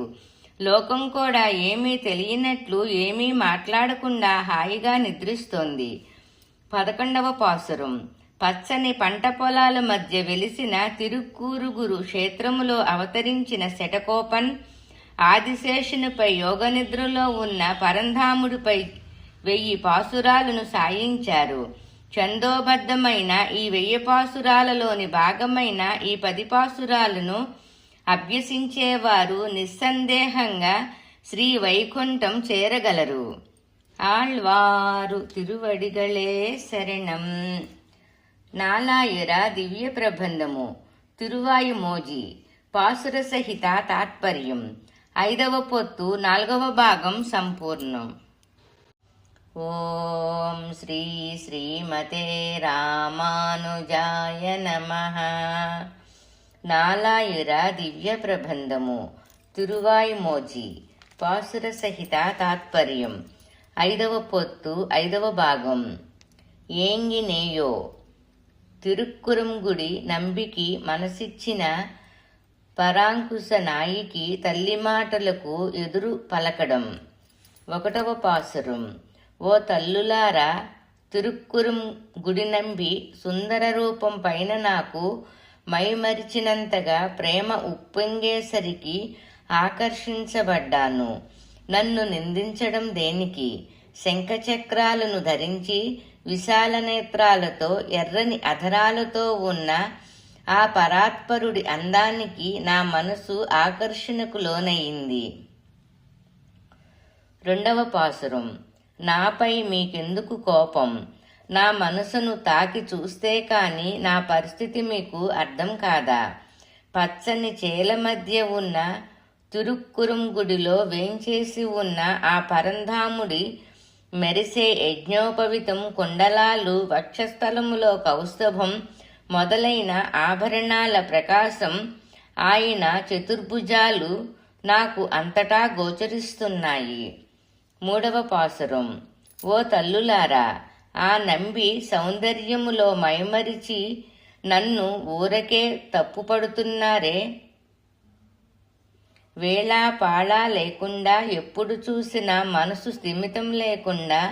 లోకం కూడా ఏమీ తెలియనట్లు ఏమీ మాట్లాడకుండా హాయిగా నిద్రిస్తోంది. 11వ పాసురం. పచ్చని పంట పొలాల మధ్య వెలిసిన తిరుక్కూరుగురు క్షేత్రములో అవతరించిన శటకోపన్ ఆదిశేషునిపై యోగనిద్రలో ఉన్న పరంధాముడిపై 1000 పాసురాలను సాయించారు. ఛందోబద్ధమైన ఈ 1000 పాసురాలలోని భాగమైన ఈ 10 పాసురాలను అభ్యసించేవారు నిస్సందేహంగా శ్రీ వైకుంఠం చేరగలరు. ఆళ్వారు తిరువడిగళే శరణం. నాలాయిర దివ్య ప్రబంధము తిరువాయుమోజి పాసుర సహిత తాత్పర్యం 5వ పొత్తు 4వ భాగం సంపూర్ణం. ఓం శ్రీ శ్రీమతే రామానుజాయ నమః. నాలాయిర దివ్య ప్రబంధము తిరువాయుమోజి పాసుర సహిత తాత్పర్యం 5వ పొత్తు 5వ భాగం. ఏంగినేయో తిరుక్కురంగుడి నంబికి మనసిచ్చిన పరాంకుశ నాయికి తల్లి మాటలకు ఎదురు పలకడం. 1వ పాసురం. ఓ తల్లులారా, తిరుక్కురం గుడి నంబి సుందర రూపం పైన నాకు మైమరిచినంతగా ప్రేమ ఉప్పొంగేసరికి ఆకర్షించబడ్డాను. నన్ను నిందించడం దేనికి? శంఖచక్రాలను ధరించి విశాల నేత్రాలతో ఎర్రని అధరాలతో ఉన్న ఆ పరాత్పరుడి అందానికి నా మనసు ఆకర్షణకు లోనయింది. 2వ పాసురం. నాపై మీకెందుకు కోపం? నా మనసును తాకి చూస్తే కాని నా పరిస్థితి మీకు అర్థం కాదా? పచ్చని చేల మధ్య ఉన్న తిరుక్కురంగుడిలో వేంచేసి ఉన్న ఆ పరంధాముడి మెరిసే యజ్ఞోపవితం, కుండలాలు, వక్షస్థలములో కౌస్తభం మొదలైన ఆభరణాల ప్రకాశం, ఆయన చతుర్భుజాలు నాకు అంతటా గోచరిస్తున్నాయి. 3వ పాసురం. ఓ తల్లులారా, ఆ నంబి సౌందర్యములో మైమరిచి నన్ను ఊరకే తప్పుపడుతున్నారే. వేళా పాళా లేకుండా ఎప్పుడు చూసినా మనసు స్థిమితం లేకుండా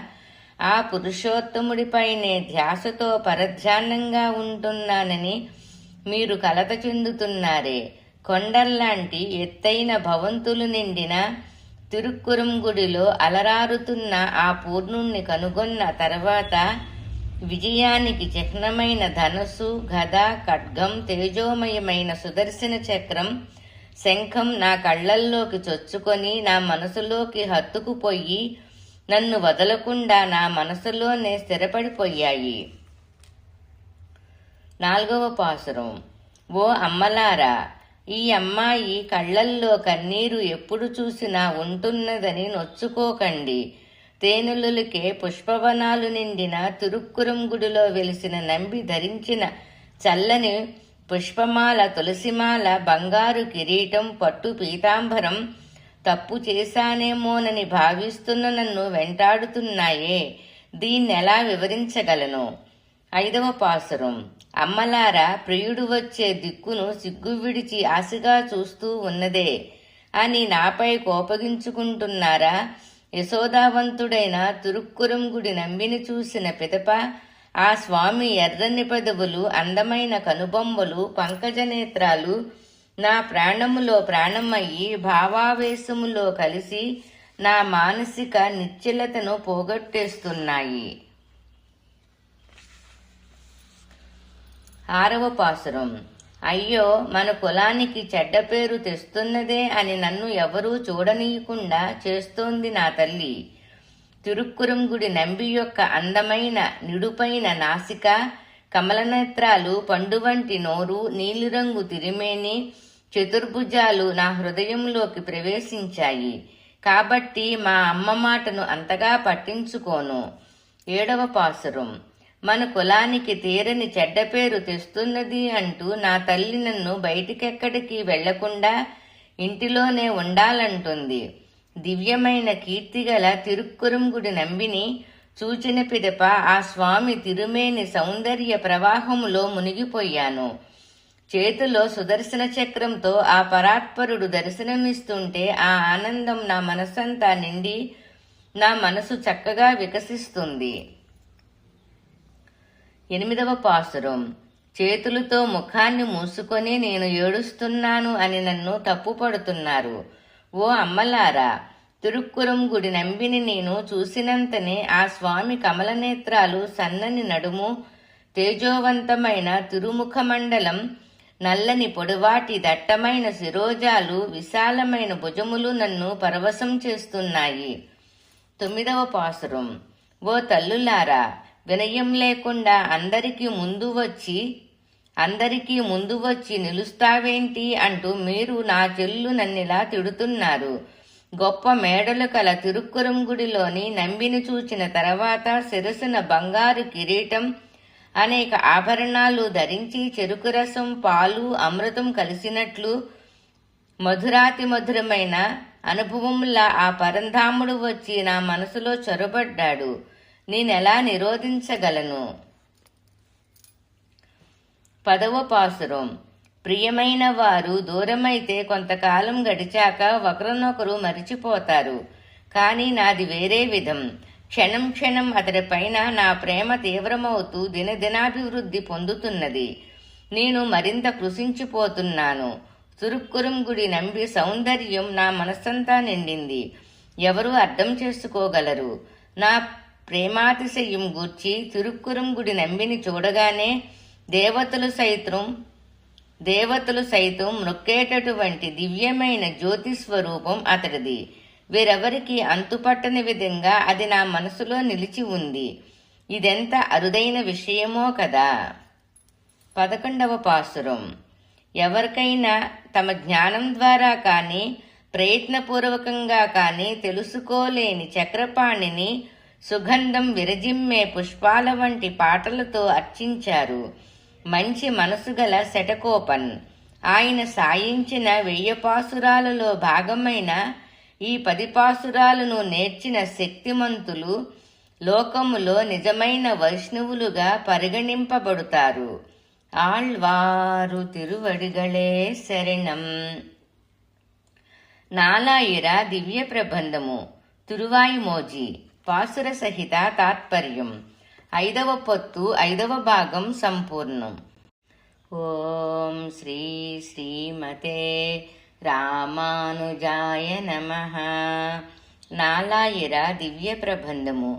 ఆ పురుషోత్తముడిపైనే ధ్యాసతో పరధ్యానంగా ఉంటున్నానని మీరు కలత చెందుతున్నారే. కొండల్లాంటి ఎత్తైన భవంతులు నిండిన తిరుక్కురంగుడిలో అలరారుతున్న ఆ పూర్ణుణ్ణి కనుగొన్న తర్వాత విజయానికి చిహ్నమైన ధనస్సు, గద, ఖడ్గం, తేజోమయమైన సుదర్శన చక్రం, శంఖం నా కళ్లల్లోకి చొచ్చుకొని నా మనసులోకి హత్తుకుపోయి నన్ను వదలకుండా నా మనసులోనే స్థిరపడిపోయాయి. 4వ పాసురం. ఓ అమ్మలారా, ఈ అమ్మాయి కళ్లల్లో కన్నీరు ఎప్పుడు చూసినా ఉంటున్నదని నొచ్చుకోకండి. తేనెలులకే పుష్పవనాలు నిండిన తిరుక్కురంగుడిలో వెలిసిన నంబి ధరించిన చల్లని పుష్పమాల, తులసిమాల, బంగారు కిరీటం, పట్టు పీతాంబరం తప్పు చేశానేమోనని భావిస్తున్న నన్ను వెంటాడుతున్నాయే. దీన్నెలా వివరించగలను? 5వ పాసురం. అమ్మలారా, ప్రియుడు వచ్చే దిక్కును సిగ్గు విడిచి ఆశగా చూస్తూ ఉన్నదే అని నాపై కోపగించుకుంటున్నారా? యశోదావంతుడైన తిరుక్కురంగుడి నంబిని చూసిన పిదప ఆ స్వామి ఎర్రని పెదవులు, అందమైన కనుబొమ్మలు, పంకజనేత్రాలు నా ప్రాణములో ప్రాణమయ్యి భావావేశములో కలిసి నా మానసిక నిశ్చలతను పోగొట్టేస్తున్నాయి. 6వ పాసురం. అయ్యో, మన కులానికి చెడ్డ పేరు తెస్తున్నదే అని నన్ను ఎవరూ చూడనీయకుండా చేస్తోంది నా తల్లి. తిరుక్కురంగుడి నంబి యొక్క అందమైన నిడుపైన నాసిక, కమలనేత్రాలు, పండువంటి నోరు, నీలిరంగు తిరిమేని, చతుర్భుజాలు నా హృదయంలోకి ప్రవేశించాయి. కాబట్టి మా అమ్మ మాటను అంతగా పట్టించుకోను. 7వ పాసురం. మన కులానికి తీరని చెడ్డ పేరు తెస్తున్నది అంటూ నా తల్లి నన్ను బయటికెక్కడికి వెళ్లకుండా ఇంటిలోనే ఉండాలంటుంది. దివ్యమైన కీర్తిగల తిరుక్కురంగుడి నంబిని చూచిన పిదప ఆ స్వామి తిరుమేని సౌందర్య ప్రవాహములో మునిగిపోయాను. చేతిలో సుదర్శన చక్రంతో ఆ పరాత్పరుడు దర్శనమిస్తుంటే ఆ ఆనందం నా మనస్సంతా నిండి నా మనసు చక్కగా వికసిస్తుంది. 8వ పాసురం. చేతులతో ముఖాన్ని మూసుకొని నేను ఏడుస్తున్నాను అని నన్ను తప్పుపడుతున్నారు. ఓ అమ్మలారా, తిరుక్కురంగుడి నంబిని నేను చూసినంతనే ఆ స్వామి కమలనేత్రాలు, సన్నని నడుము, తేజోవంతమైన తిరుముఖమండలం, నల్లని పొడవాటి దట్టమైన శిరోజాలు, విశాలమైన భుజములు నన్ను పరవశం చేస్తున్నాయి. 9వ పాసురం. ఓ తల్లులారా, వినయం లేకుండా అందరికీ ముందు వచ్చి నిలుస్తావేంటి అంటూ మీరు నా చెల్లు నన్నిలా తిడుతున్నారు. గొప్ప మేడలు కల తిరుక్కురంగుడిలోని నంబిని చూచిన తర్వాత శిరసున బంగారు కిరీటం, అనేక ఆభరణాలు ధరించి చెరుకు రసం, పాలు, అమృతం కలిసినట్లు మధురాతి మధురమైన అనుభవంలా ఆ పరంధాముడు వచ్చి నా మనసులో చొరబడ్డాడు. నేనెలా నిరోధించగలను? 10వ పాసురం. ప్రియమైన వారు దూరమైతే కొంతకాలం గడిచాక ఒకరినొకరు మరిచిపోతారు. కానీ నాది వేరే విధం. క్షణం క్షణం అతడిపైన నా ప్రేమ తీవ్రమవుతూ దినదినాభివృద్ధి పొందుతున్నది. నేను మరింత కృషించిపోతున్నాను. తిరుక్కురంగుడి నంబి సౌందర్యం నా మనస్సంతా నిండింది. ఎవరు అర్థం చేసుకోగలరు? నా ప్రేమాతిశయం గూర్చి తిరుక్కురంగుడి నంబిని చూడగానే దేవతలు సైతం మొక్కేటటువంటి దివ్యమైన జ్యోతిస్వరూపం అతడిది. వీరెవరికి అంతుపట్టని విధంగా అది నా మనసులో నిలిచి ఉంది. ఇదెంత అరుదైన విషయమో కదా. 11వ పాసురం. ఎవరికైనా తమ జ్ఞానం ద్వారా కానీ ప్రయత్నపూర్వకంగా కానీ తెలుసుకోలేని చక్రపాణిని సుగంధం విరజిమ్మే పుష్పాల వంటి పాటలతో అర్చించారు. మంచి మనసు గల శటకోపన్. ఆయన సాయించిన 1000 పాసురాలలో భాగమైన ఈ 10 పాసురాలను నేర్చిన శక్తిమంతులు లోకములో నిజమైన వైష్ణవులుగా పరిగణింపబడుతారు. ఆళ్వారు తిరువడిగళే శరణం. నాలాయిర దివ్య ప్రబంధము తిరువాయిమోజి. పాసుర సహిత తాత్పర్యం. 5వ పొత్తు 5వ భాగం సంపూర్ణం. ఓం శ్రీ శ్రీమతే రామానుజాయ నమః. నాలాయిర దివ్య ప్రబంధము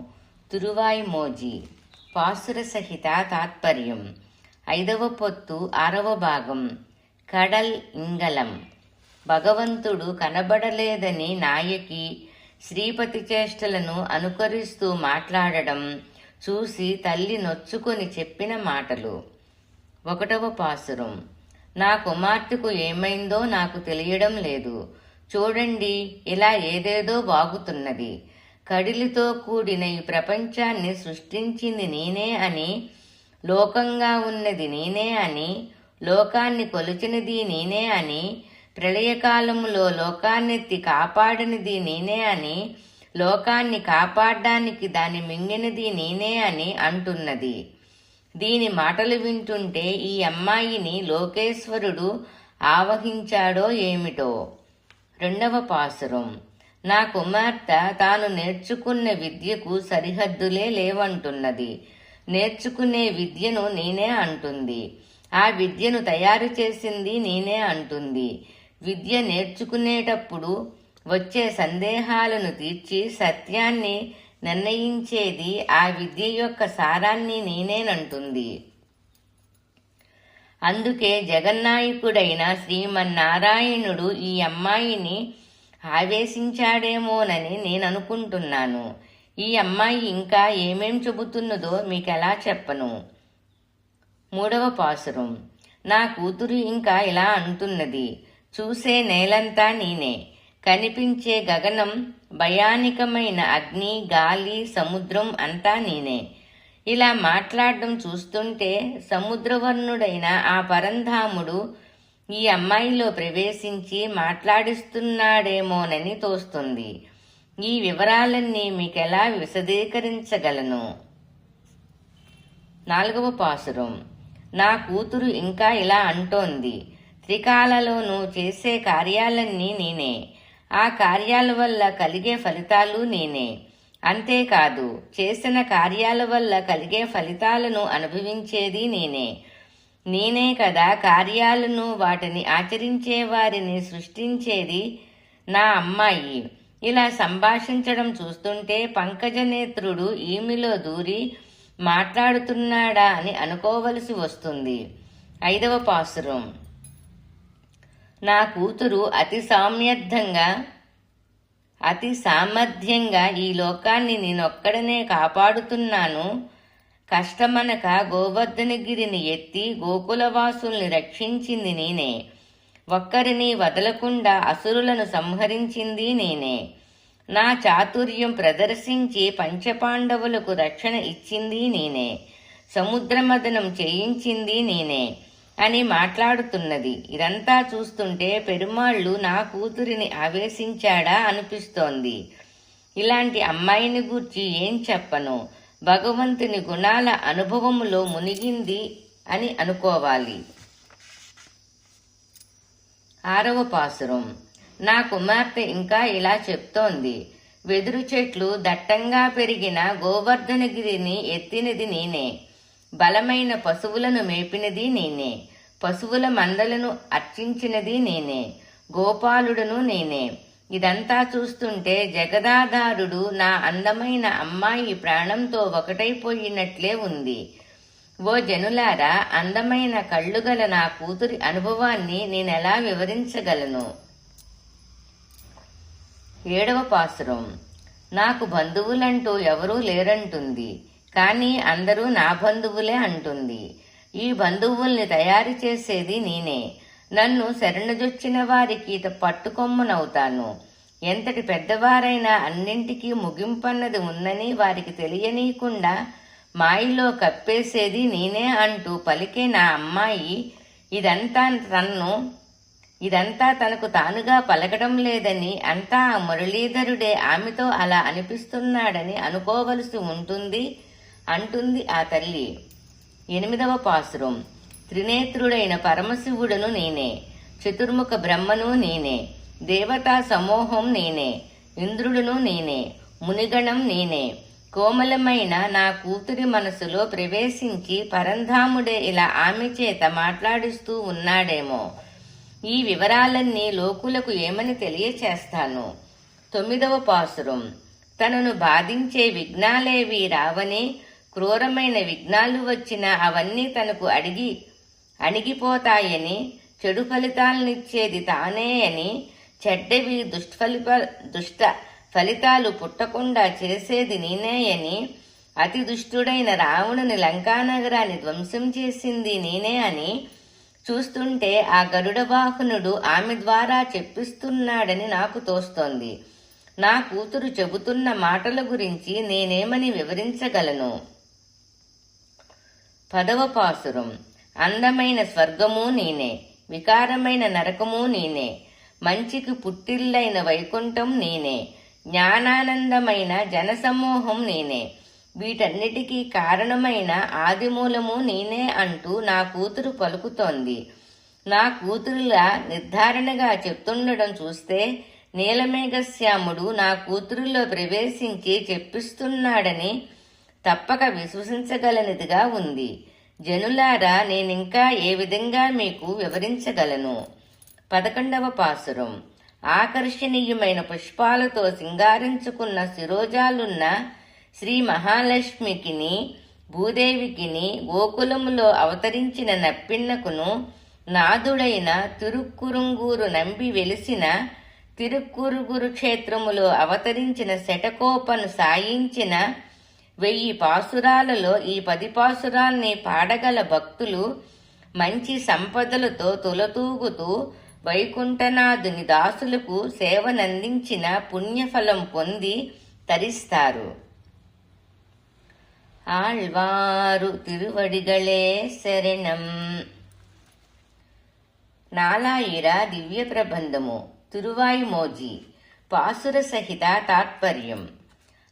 తిరువాయిమోజి. పాసుర సహిత తాత్పర్యం. 5వ పొత్తు 6వ భాగం. కడల్ ఇంగలం. భగవంతుడు కనబడలేదని నాయకి శ్రీపతి చేష్టలను అనుకరిస్తూ మాట్లాడడం చూసి తల్లి నొచ్చుకొని చెప్పిన మాటలు. 1వ పాసురం. నా కుమార్తెకు ఏమైందో నాకు తెలియడం లేదు. చూడండి, ఇలా ఏదేదో వాగుతున్నది. కడిలితో కూడిన ఈ ప్రపంచాన్ని సృష్టించింది నేనే అని, లోకంగా ఉన్నది నేనే అని, లోకాన్ని కొలిచినది నేనే అని, ప్రళయకాలములో లోకాన్నెత్తి కాపాడినది నేనే అని, లోకాన్ని కాపాడడానికి దాన్ని మింగినది నేనే అని అంటున్నది. దీని మాటలు వింటుంటే ఈ అమ్మాయిని లోకేశ్వరుడు ఆవహించాడో ఏమిటో. 2వ పాసురం. నా కుమార్తె తాను నేర్చుకున్న విద్యకు సరిహద్దులే లేవంటున్నది. నేర్చుకునే విద్యను నేనే అంటుంది. ఆ విద్యను తయారు చేసింది నేనే అంటుంది. విద్య నేర్చుకునేటప్పుడు వచ్చే సందేహాలను తీర్చి సత్యాన్ని నిర్ణయించేది ఆ విద్య యొక్క సారాన్ని నేనేనంటుంది. అందుకే జగన్నాయకుడైన శ్రీమన్నారాయణుడు ఈ అమ్మాయిని ఆవేశించాడేమోనని నేననుకుంటున్నాను. ఈ అమ్మాయి ఇంకా ఏమేం చెబుతున్నదో మీకెలా చెప్పను. 3వ పాసురం. నా కూతురు ఇంకా ఇలా అంటున్నది. చూసే నేలంతా నేనే, కనిపించే గగనం, భయానికమైన అగ్ని, గాలి, సముద్రం అంతా నేనే. ఇలా మాట్లాడడం చూస్తుంటే సముద్రవర్ణుడైన ఆ పరంధాముడు ఈ అమ్మాయిలో ప్రవేశించి మాట్లాడిస్తున్నాడేమోనని తోస్తుంది. ఈ వివరాలన్నీ మీకెలా విశదీకరించగలను. 4వ పాసురం. నా కూతురు ఇంకా ఇలా అంటోంది. త్రికాలలోనూ చేసే కార్యాలన్నీ నేనే, ఆ కార్యాల వల్ల కలిగే ఫలితాలు నేనే. అంతేకాదు చేసిన కార్యాల వల్ల కలిగే ఫలితాలను అనుభవించేది నేనే. నేనే కదా కార్యాలను, వాటిని ఆచరించే వారిని సృష్టించేది నా అమ్మాయి. ఇలా సంభాషించడం చూస్తుంటే పంకజనేత్రుడు ఈమెలో దూరి మాట్లాడుతున్నాడా అని అనుకోవలసి వస్తుంది. 5వ పాసురం. నా కూతురు అతి సామర్థ్యంగా ఈ లోకాన్ని నేనొక్కడనే కాపాడుతున్నాను. కష్టమనక గోవర్ధనగిరిని ఎత్తి గోకులవాసుల్ని రక్షించింది నేనే. ఒక్కరిని వదలకుండా అసురులను సంహరించింది నేనే. నా చాతుర్యం ప్రదర్శించి పంచపాండవులకు రక్షణ ఇచ్చింది నేనే. సముద్రమదనం చేయించింది నేనే అని మాట్లాడుతున్నది. ఇదంతా చూస్తుంటే పెరుమాళ్ళు నా కూతురిని ఆవేశించాడా అనిపిస్తోంది. ఇలాంటి అమ్మాయిని గూర్చి ఏం చెప్పను. భగవంతుని గుణాల అనుభవములో మునిగింది అని అనుకోవాలి. 6వ పాసురం. నా కుమార్తె ఇంకా ఇలా చెప్తోంది. వెదురు చెట్లు దట్టంగా పెరిగిన గోవర్ధనగిరిని ఎత్తినది నేనే. బలమైన పశువులను మేపినది నేనే. పశువుల మందలను అర్చించినది నేనే. గోపాలుడను నేనే. ఇదంతా చూస్తుంటే జగదాధారుడు నా అందమైన అమ్మాయి ప్రాణంతో ఒకటైపోయినట్లే ఉంది. ఓ జనులారా, అందమైన కళ్ళుగల నా కూతురి అనుభవాన్ని నేనెలా వివరించగలను. 7వ పాసురం. నాకు బంధువులంటూ ఎవరూ లేరంటుంది, కానీ అందరూ నా బంధువులే అంటుంది. ఈ బంధువుల్ని తయారు చేసేది నేనే. నన్ను శరణుజొచ్చిన వారికి పట్టుకొమ్మనవుతాను. ఎంతటి పెద్దవారైనా అన్నింటికీ ముగింపన్నది ఉందని వారికి తెలియనీయకుండా మాయలో కప్పేసేది నేనే అంటూ పలికే నా అమ్మాయి ఇదంతా తనకు తానుగా పలకడం లేదని, అంతా ఆ మురళీధరుడే ఆమెతో అలా అనిపిస్తున్నాడని అనుకోవలసి ఉంటుంది అంటుంది ఆ తల్లి. 8వ పాసురం. త్రినేత్రుడైన పరమశివుడును నేనే. చతుర్ముఖ బ్రహ్మను నేనే. దేవతా సమూహం నేనే. ఇంద్రుడును నేనే. మునిగణం నేనే. కోమలమైన నా కూతురి మనసులో ప్రవేశించి పరంధాముడే ఇలా ఆమె చేత మాట్లాడిస్తూ ఉన్నాడేమో. ఈ వివరాలన్నీ లోకులకు ఏమని తెలియచేస్తాను. 9వ పాసురం. తనను బాధించే విఘ్నాలేవి రావని, క్రూరమైన విఘ్నాలు వచ్చినా అవన్నీ తనకు అణిగిపోతాయని, చెడు ఫలితాలనిచ్చేది తానే అని, చెడ్డవి దుష్ట ఫలితాలు పుట్టకుండా చేసేది నేనే అని, అతి దుష్టుడైన రావణుని లంకానగరాన్ని ధ్వంసం చేసింది నేనే అని చూస్తుంటే ఆ గరుడ వాహనుడు ఆమె ద్వారా చెప్పిస్తున్నాడని నాకు తోస్తోంది. నా కూతురు చెబుతున్న మాటల గురించి నేనేమని వివరించగలను. 10వ పాసురం. అందమైన స్వర్గము నేనే. వికారమైన నరకము నేనే. మంచికి పుట్టిల్లైన వైకుంఠం నేనే. జ్ఞానానందమైన జనసమూహం నేనే. వీటన్నిటికీ కారణమైన ఆదిమూలము నేనే అంటూ నా కూతురు పలుకుతోంది. నా కూతురులా నిర్ధారణగా చెప్తుండడం చూస్తే నీలమేఘశ్యాముడు నా కూతురులో ప్రవేశించి చెప్పిస్తున్నాడని తప్పక విశ్వసించగలనిదిగా ఉంది. జనులారా, నేనింకా ఏ విధంగా మీకు వివరించగలను? 11వ పాసురం. ఆకర్షణీయమైన పుష్పాలతో సింగారించుకున్న శిరోజాలున్న శ్రీ మహాలక్ష్మికిని, భూదేవికిని, గోకులములో అవతరించిన నప్పిన్నకును, నాదుడైన తిరుక్కురుంగూరు నంబి వెలిసిన తిరుక్కురుగురు క్షేత్రములో అవతరించిన శటకోపను సాయించిన 1000 పాసురాలలో ఈ 10 పాసురాల్ని పాడగల భక్తులు మంచి సంపదలతో తులతూగుతూ వైకుంఠనాథుని దాసులకు సేవనందించిన పుణ్యఫలం పొంది తరిస్తారు. ఆళ్వారు తిరువడిగళే శరణం. నాలాయిర దివ్య ప్రబంధము తిరువాయిమోజి పాసుర సహిత తాత్పర్యం.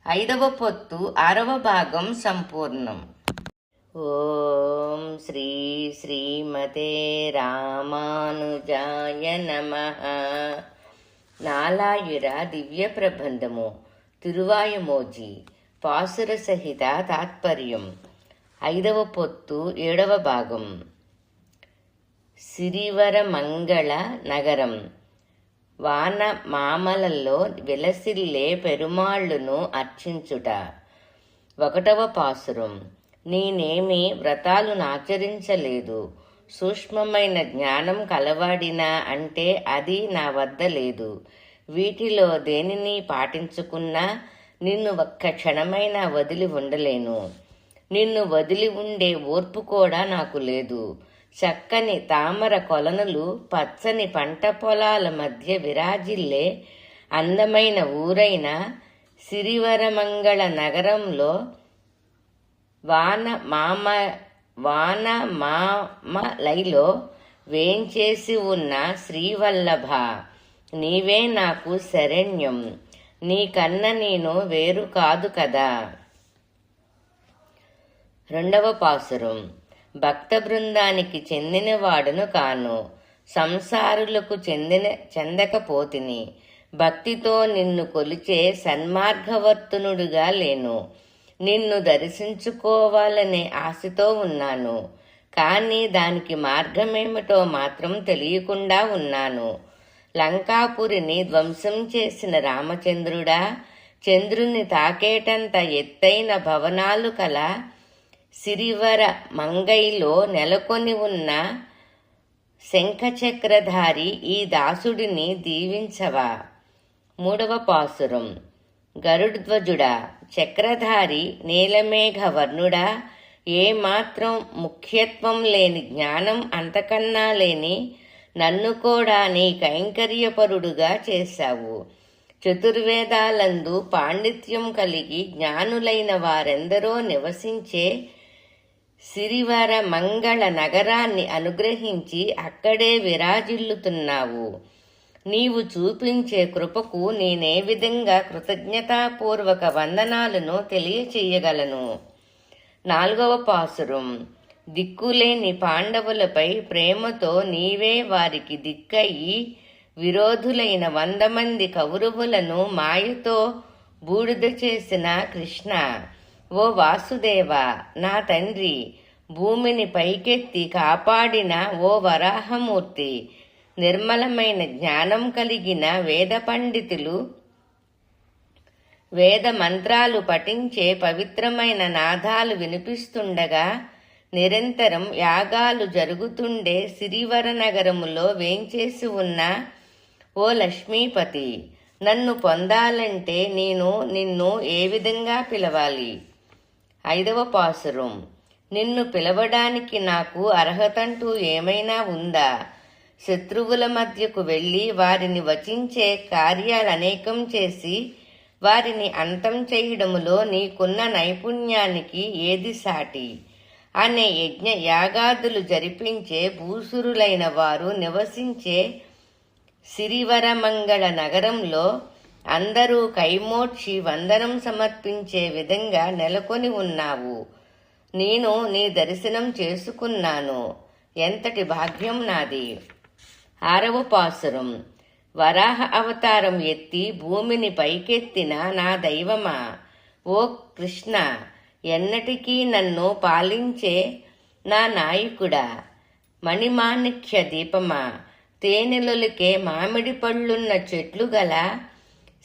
5వ పొత్తు 6వ భాగం సంపూర్ణం. ఓం శ్రీ శ్రీమతే రామానుజాయ నమః. నాలాయిర దివ్య ప్రబంధము తిరువాయిమోజి పాసుర సహిత తాత్పర్యం. 5వ పొత్తు 7వ భాగం. సిరివరమంగళ నగరం. వాన మామలలో విలసిల్లే పెరుమాళ్లును అర్చించుట. 1వ పాసురం. నేనేమి వ్రతాలు నాచరించలేదు, సూక్ష్మమైన జ్ఞానం కలవాడినా అంటే అది నా వద్ద లేదు. వీటిలో దేనిని పాటించుకున్నా నిన్ను ఒక్క క్షణమైనా వదిలి ఉండలేను. నిన్ను వదిలి ఉండే ఓర్పు కూడా నాకు లేదు. చక్కని తామర కొలనులు పచ్చని పంట పొలాల మధ్య విరాజిల్లే అందమైన ఊరైన సిరివరమంగళ నగరంలో వానమామలైలో వేంచేసి ఉన్న శ్రీవల్లభ, నీవే నాకు శరణ్యం. నీకన్న నేను వేరు కాదు కదా. 2వ పాసురం. భక్త బృందానికి చెందినవాడును కాను, సంసారులకు చెందకపోతిని. భక్తితో నిన్ను కొలిచే సన్మార్గవర్తనుడుగా లేను. నిన్ను దర్శించుకోవాలనే ఆశతో ఉన్నాను, కానీ దానికి మార్గమేమిటో మాత్రం తెలియకుండా ఉన్నాను. లంకాపురిని ధ్వంసం చేసిన రామచంద్రుడా, చంద్రుని తాకేటంత ఎత్తైన భవనాలు కల సిరివర మంగైలో నెలకొని ఉన్న శంఖచక్రధారి ఈ దాసుడిని దీవించవా. 3వ పాసురం. గరుడ్ధ్వజుడా, చక్రధారి, నీలమేఘ వర్ణుడా, ఏమాత్రం ముఖ్యత్వం లేని, జ్ఞానం అంతకన్నా లేని నన్ను కూడా నీ కైంకర్యపరుడుగా చేశావు. చతుర్వేదాలందు పాండిత్యం కలిగి జ్ఞానులైన వారెందరో నివసించే సిరివర మంగళ నగరాన్ని అనుగ్రహించి అక్కడే విరాజిల్లుతున్నావు. నీవు చూపించే కృపకు నేనే విధంగా కృతజ్ఞతాపూర్వక వందనాలను తెలియచేయగలను. 4వ పాసురం. దిక్కులేని పాండవులపై ప్రేమతో నీవే వారికి దిక్కయి విరోధులైన 100 మంది కౌరవులను మాయతో బూడిద చేసిన కృష్ణ, ఓ వాసుదేవ, నా తండ్రి, భూమిని పైకెత్తి కాపాడిన ఓ వరాహమూర్తి, నిర్మలమైన జ్ఞానం కలిగిన వేద పండితులు వేద మంత్రాలు పఠించే పవిత్రమైన నాదాలు వినిపిస్తుండగా నిరంతరం యాగాలు జరుగుతుండే సిరివర నగరములో వేంచేసి ఉన్న ఓ లక్ష్మీపతి, నన్ను పొందాలంటే నేను నిన్ను ఏ విధంగా పిలవాలి? 5వ పాసురం. నిన్ను పిలవడానికి నాకు అర్హతంటూ ఏమైనా ఉందా? శత్రువుల మధ్యకు వెళ్ళి వారిని వచించే కార్యాలనేకం చేసి వారిని అంతం చేయడములో నీకున్న నైపుణ్యానికి ఏది సాటి? అనే యజ్ఞ యాగాదులు జరిపించే భూసురులైన వారు నివసించే సిరివరమంగళ నగరంలో అందరూ కైమోడ్చి వందనం సమర్పించే విధంగా నెలకొని ఉన్నావు. నేను నీ దర్శనం చేసుకున్నాను. ఎంతటి భాగ్యం నాది. 6వ పాసురం. వరాహ అవతారం ఎత్తి భూమిని పైకెత్తిన నా దైవమా, ఓ కృష్ణ, ఎన్నటికీ నన్ను పాలించే నా నాయకుడా, మణిమాణిక్య దీపమా, తేనెలొలికే మామిడి పళ్ళున్న చెట్లు గల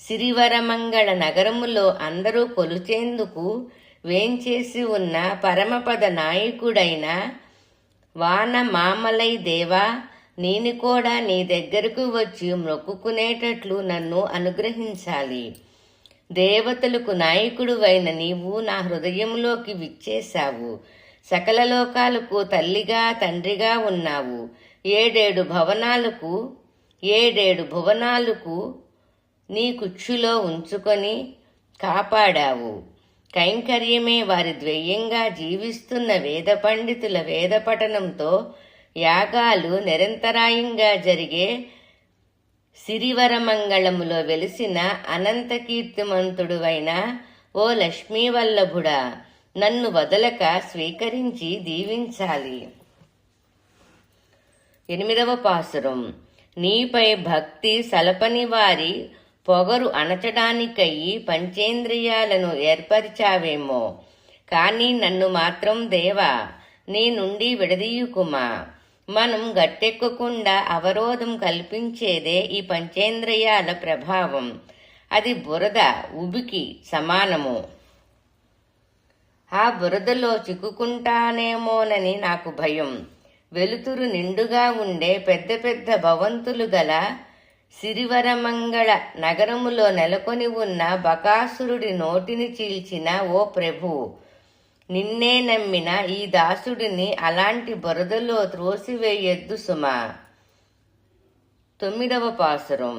సిరివరమంగళ నగరములో అందరూ కొలుచేందుకు వేంచేసి ఉన్న పరమపద నాయకుడైన వాన మామలై దేవా, నేను కూడా నీ దగ్గరకు వచ్చి మొక్కుకునేటట్లు నన్ను అనుగ్రహించాలి. దేవతలకు నాయకుడువైన నీవు నా హృదయంలోకి విచ్చేశావు. సకల లోకాలకు తల్లిగా తండ్రిగా ఉన్నావు. ఏడేడు భువనాలకు నీ కుక్షులో ఉంచుకొని కాపాడావు. కైంకర్యమే వారి ద్వయంగా జీవిస్తున్న వేద పండితుల వేద పఠనంతో యాగాలు నిరంతరాయంగా జరిగే సిరివరమంగళములో వెలిసిన అనంత కీర్తిమంతుడువైన ఓ లక్ష్మీవల్లభుడా, నన్ను వదలక స్వీకరించి దీవించాలి. 8వ పాసురం. నీపై భక్తి సలపని వారి పొగరు అణచడానికయ్యి పంచేంద్రియాలను ఏర్పరిచావేమో, కానీ నన్ను మాత్రం దేవా నీ నుండి విడదీయుకుమా. మనం గట్టెక్కకుండా అవరోధం కల్పించేదే ఈ పంచేంద్రియాల ప్రభావం. అది బురద ఉబికి సమానము. ఆ బురదలో చిక్కుకుంటానేమోనని నాకు భయం. వెలుతురు నిండుగా ఉండే పెద్ద పెద్ద భవంతులు గల సిరివరమంగళ నగరములో నెలకొని ఉన్న బకాసురుడి నోటిని చీల్చిన ఓ ప్రభు, నిన్నే నమ్మిన ఈ దాసుడిని అలాంటి బురదలో త్రోసివేయొద్దు సుమా. 9వ పాసురం.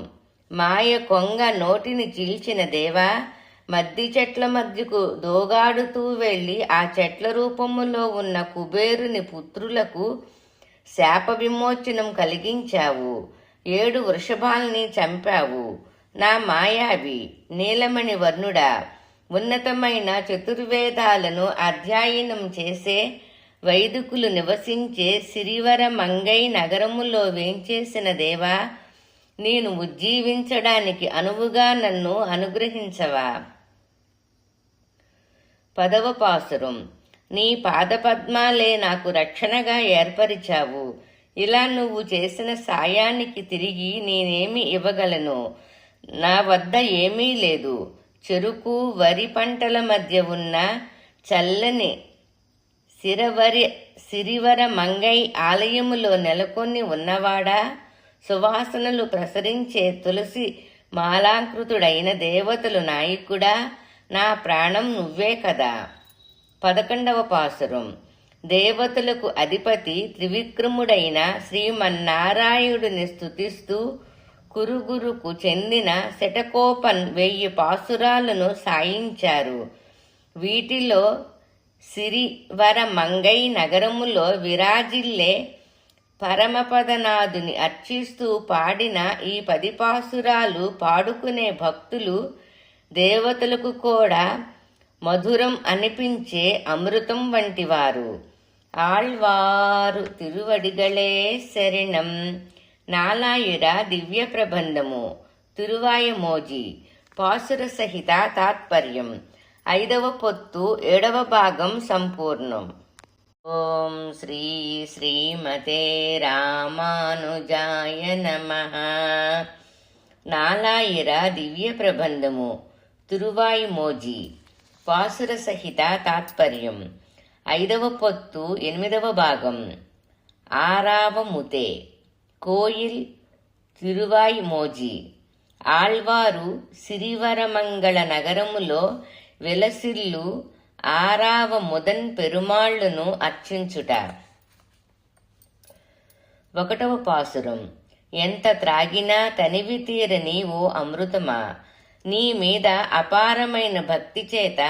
మాయ కొంగ నోటిని చీల్చిన దేవా, మద్ది చెట్ల మధ్యకు దోగాడుతూ వెళ్లి ఆ చెట్ల రూపములో ఉన్న కుబేరుని పుత్రులకు శాప విమోచనం కలిగించావు. 7 వృషభాల్ని చంపావు. నా మాయావి నీలమణి వర్ణుడా, ఉన్నతమైన చతుర్వేదాలను అధ్యయనం చేసే వైదికులు నివసించే సిరివర మంగై నగరములో వేంచేసిన దేవా, నేను ఉజ్జీవించడానికి అనువుగా నన్ను అనుగ్రహించవా. 10వ పాసురం. నీ పాదపద్మాలే నాకు రక్షణగా ఏర్పరిచావు. ఇలా నువ్వు చేసిన సాయానికి తిరిగి నేనేమి ఇవ్వగలను? నా వద్ద ఏమీ లేదు. చెరుకు వరి పంటల మధ్య ఉన్న చల్లని సిరివర మంగై ఆలయములో నెలకొని ఉన్నవాడా, సువాసనలు ప్రసరించే తులసి మాలాంకృతుడైన దేవతలు నాయకుడా, నా ప్రాణం నువ్వే కదా. 11వ పాసురం. దేవతలకు అధిపతి త్రివిక్రముడైన శ్రీమన్నారాయణుడిని స్తుతిస్తూ కురుగురుకు చెందిన శటకోపన్ 1000 పాసురాలను సాయించారు. వీటిలో సిరివర మంగై నగరములో విరాజిల్లే పరమపదనాథుని అర్చిస్తూ పాడిన ఈ 10 పాసురాలు పాడుకునే భక్తులు దేవతలకు కూడా మధురం అనిపించే అమృతం వంటివారు. ఆళ్వారు తిరువడిగళే శరణం. నాలాయిర దివ్య ప్రబంధము తిరువాయమోజి. పాసుర సహిత తాత్పర్యం. 5వ పొత్తు 7వ భాగం సంపూర్ణం. ఓం శ్రీ శ్రీమతే రామానుజాయ నమః. నాలాయిర దివ్య ప్రబంధము తిరువాయమోజి. పాసుర సహిత తాత్పర్యం. 5వ పొత్తు 8వ భాగం. ఆరావముతే. కోయిల్ తిరువాయిమోజి. ఆళ్వారు సిరివరమంగళ నగరములో వెలసిల్లు ఆరావ ముదన్ పెరుమాళ్లును అర్చించుట. 1వ పాసురం. ఎంత త్రాగినా తనివి తీరని ఓ అమృతమా, నీ మీద అపారమైన భక్తి చేత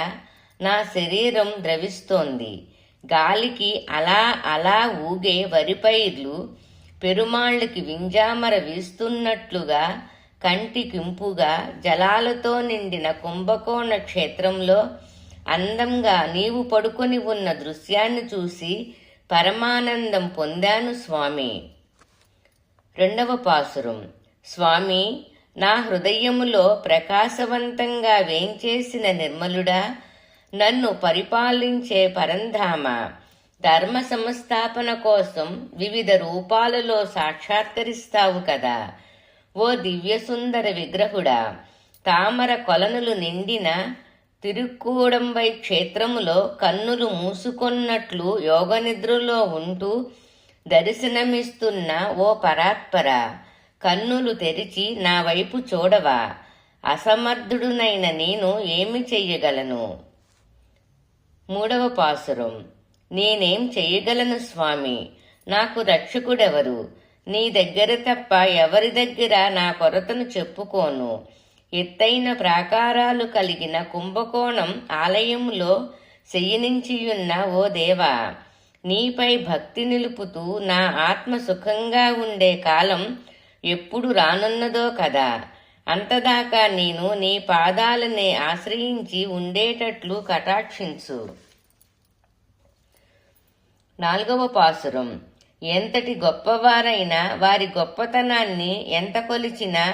నా శరీరం ద్రవిస్తోంది. గాలికి అలా అలా ఊగే వరిపైర్లు పెరుమాళ్ళకి వింజామర వీస్తున్నట్లుగా కంటికింపుగా జలాలతో నిండిన కుంభకోణ క్షేత్రంలో అందంగా నీవు పడుకొని ఉన్న దృశ్యాన్ని చూసి పరమానందం పొందాను స్వామి. 2వ పాసురం. స్వామి, నా హృదయములో ప్రకాశవంతంగా వేంచేసిన నిర్మలుడా, నన్ను పరిపాలించే పరంధామ, ధర్మ సంస్థాపన కోసం వివిధ రూపాలలో సాక్షాత్కరిస్తావు కదా. ఓ దివ్యసుందర విగ్రహుడా, తామర కొలనులు నిండిన తిరుక్కూడంబై క్షేత్రములో కన్నులు మూసుకొన్నట్లు యోగనిద్రలో ఉంటూ దర్శనమిస్తున్న ఓ పరాత్పర, కన్నులు తెరిచి నా వైపు చూడవా? అసమర్థుడునైన నేను ఏమి చెయ్యగలను? 3వ పాసురం. నేనేం చెయ్యగలను స్వామి? నాకు రక్షకుడెవరు? నీ దగ్గర తప్ప ఎవరి దగ్గర నా కొరతను చెప్పుకోను. ఎత్తైన ప్రాకారాలు కలిగిన కుంభకోణం ఆలయంలో శయనించియున్న ఓ దేవా, నీపై భక్తి నిలుపుతూ నా ఆత్మ సుఖంగా ఉండే కాలం ఎప్పుడు రానున్నదో కదా. అంతదాకా నేను నీ పాదాలనే ఆశ్రయించి ఉండేటట్లు కటాక్షించు. 4వ పాసురం. ఎంతటి గొప్పవారైనా వారి గొప్పతనాన్ని ఎంత కొలిచినా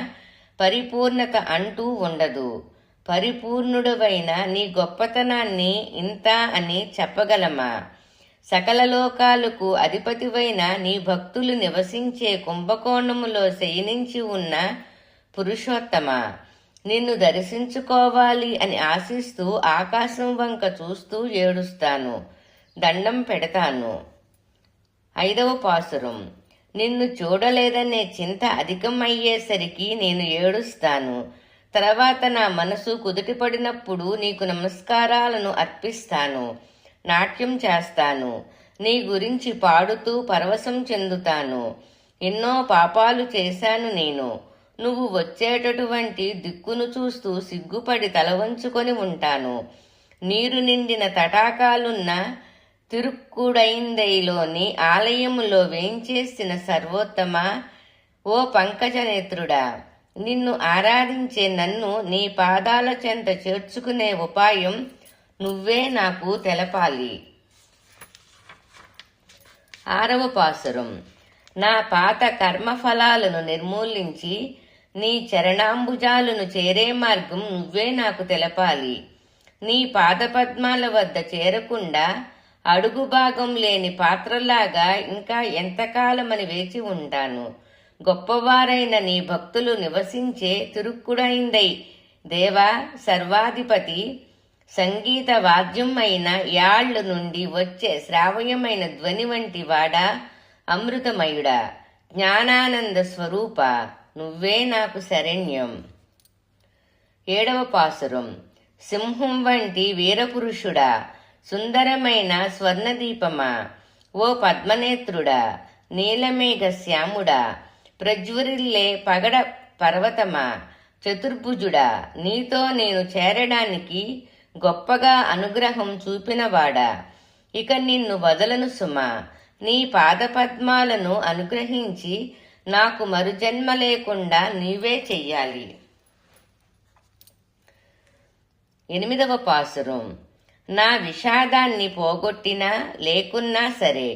పరిపూర్ణత అంటూ ఉండదు. పరిపూర్ణుడవైన నీ గొప్పతనాన్ని ఇంత అని చెప్పగలమా? సకల లోకాలకు అధిపతివైన నీ భక్తులు నివసించే కుంభకోణములో శయనించి ఉన్న పురుషోత్తమ, నిన్ను దర్శించుకోవాలి అని ఆశిస్తూ ఆకాశం వంక చూస్తూ ఏడుస్తాను, దండం పెడతాను. 5వ పాసురం. నిన్ను చూడలేదనే చింత అధికమయ్యేసరికి నేను ఏడుస్తాను. తర్వాత నా మనసు కుదుటిపడినప్పుడు నీకు నమస్కారాలను అర్పిస్తాను, నాట్యం చేస్తాను, నీ గురించి పాడుతూ పరవశం చెందుతాను. ఎన్నో పాపాలు చేశాను నేను. నువ్వు వచ్చేటటువంటి దిక్కును చూస్తూ సిగ్గుపడి తల వంచుకొని ఉంటాను. నీరు నిండిన తటాకాలున్న తిరుక్కుడైందైలోని ఆలయములో వేంచేసిన సర్వోత్తమ, ఓ పంకజనేత్రుడా, నిన్ను ఆరాధించే నన్ను నీ పాదాల చెంత చేర్చుకునే ఉపాయం నువ్వే నాకు తెలపాలి. 6వ పాసురం. నా పాత కర్మఫలాలను నిర్మూలించి నీ చరణాంబుజాలను చేరే మార్గం నువ్వే నాకు తెలపాలి. నీ పాదపద్మాల వద్ద చేరకుండా అడుగు భాగం లేని పాత్రలాగా ఇంకా ఎంతకాలమని వేచి ఉంటాను. గొప్పవారైన నీ భక్తులు నివసించే తిరుక్కుడైందై దేవా, సర్వాధిపతి, సంగీత వాద్యం అయిన యాళ్ల నుండి వచ్చే శ్రావ్యమైన ధ్వని వంటి వాడా, అమృతమయుడా, జ్ఞానానంద స్వరూప, నువ్వే నాకు శరణ్యం. 7వ పాసురం. సింహం వంటి వీరపురుషుడా, సుందరమైన స్వర్ణదీపమా, ఓ పద్మనేత్రుడా, నీలమేఘ శ్యాముడా, ప్రజ్వరిల్లే పగడ పర్వతమా, చతుర్భుజుడా, నీతో నేను చేరడానికి గొప్పగా అనుగ్రహం చూపినవాడా, ఇక నిన్ను వదలను సుమా. నీ పాదపద్మాలను అనుగ్రహించి నాకు మరుజన్మ లేకుండా నీవే చెయ్యాలి. 8వ పాసురం. నా విషాదాన్ని పోగొట్టినా లేకున్నా సరే,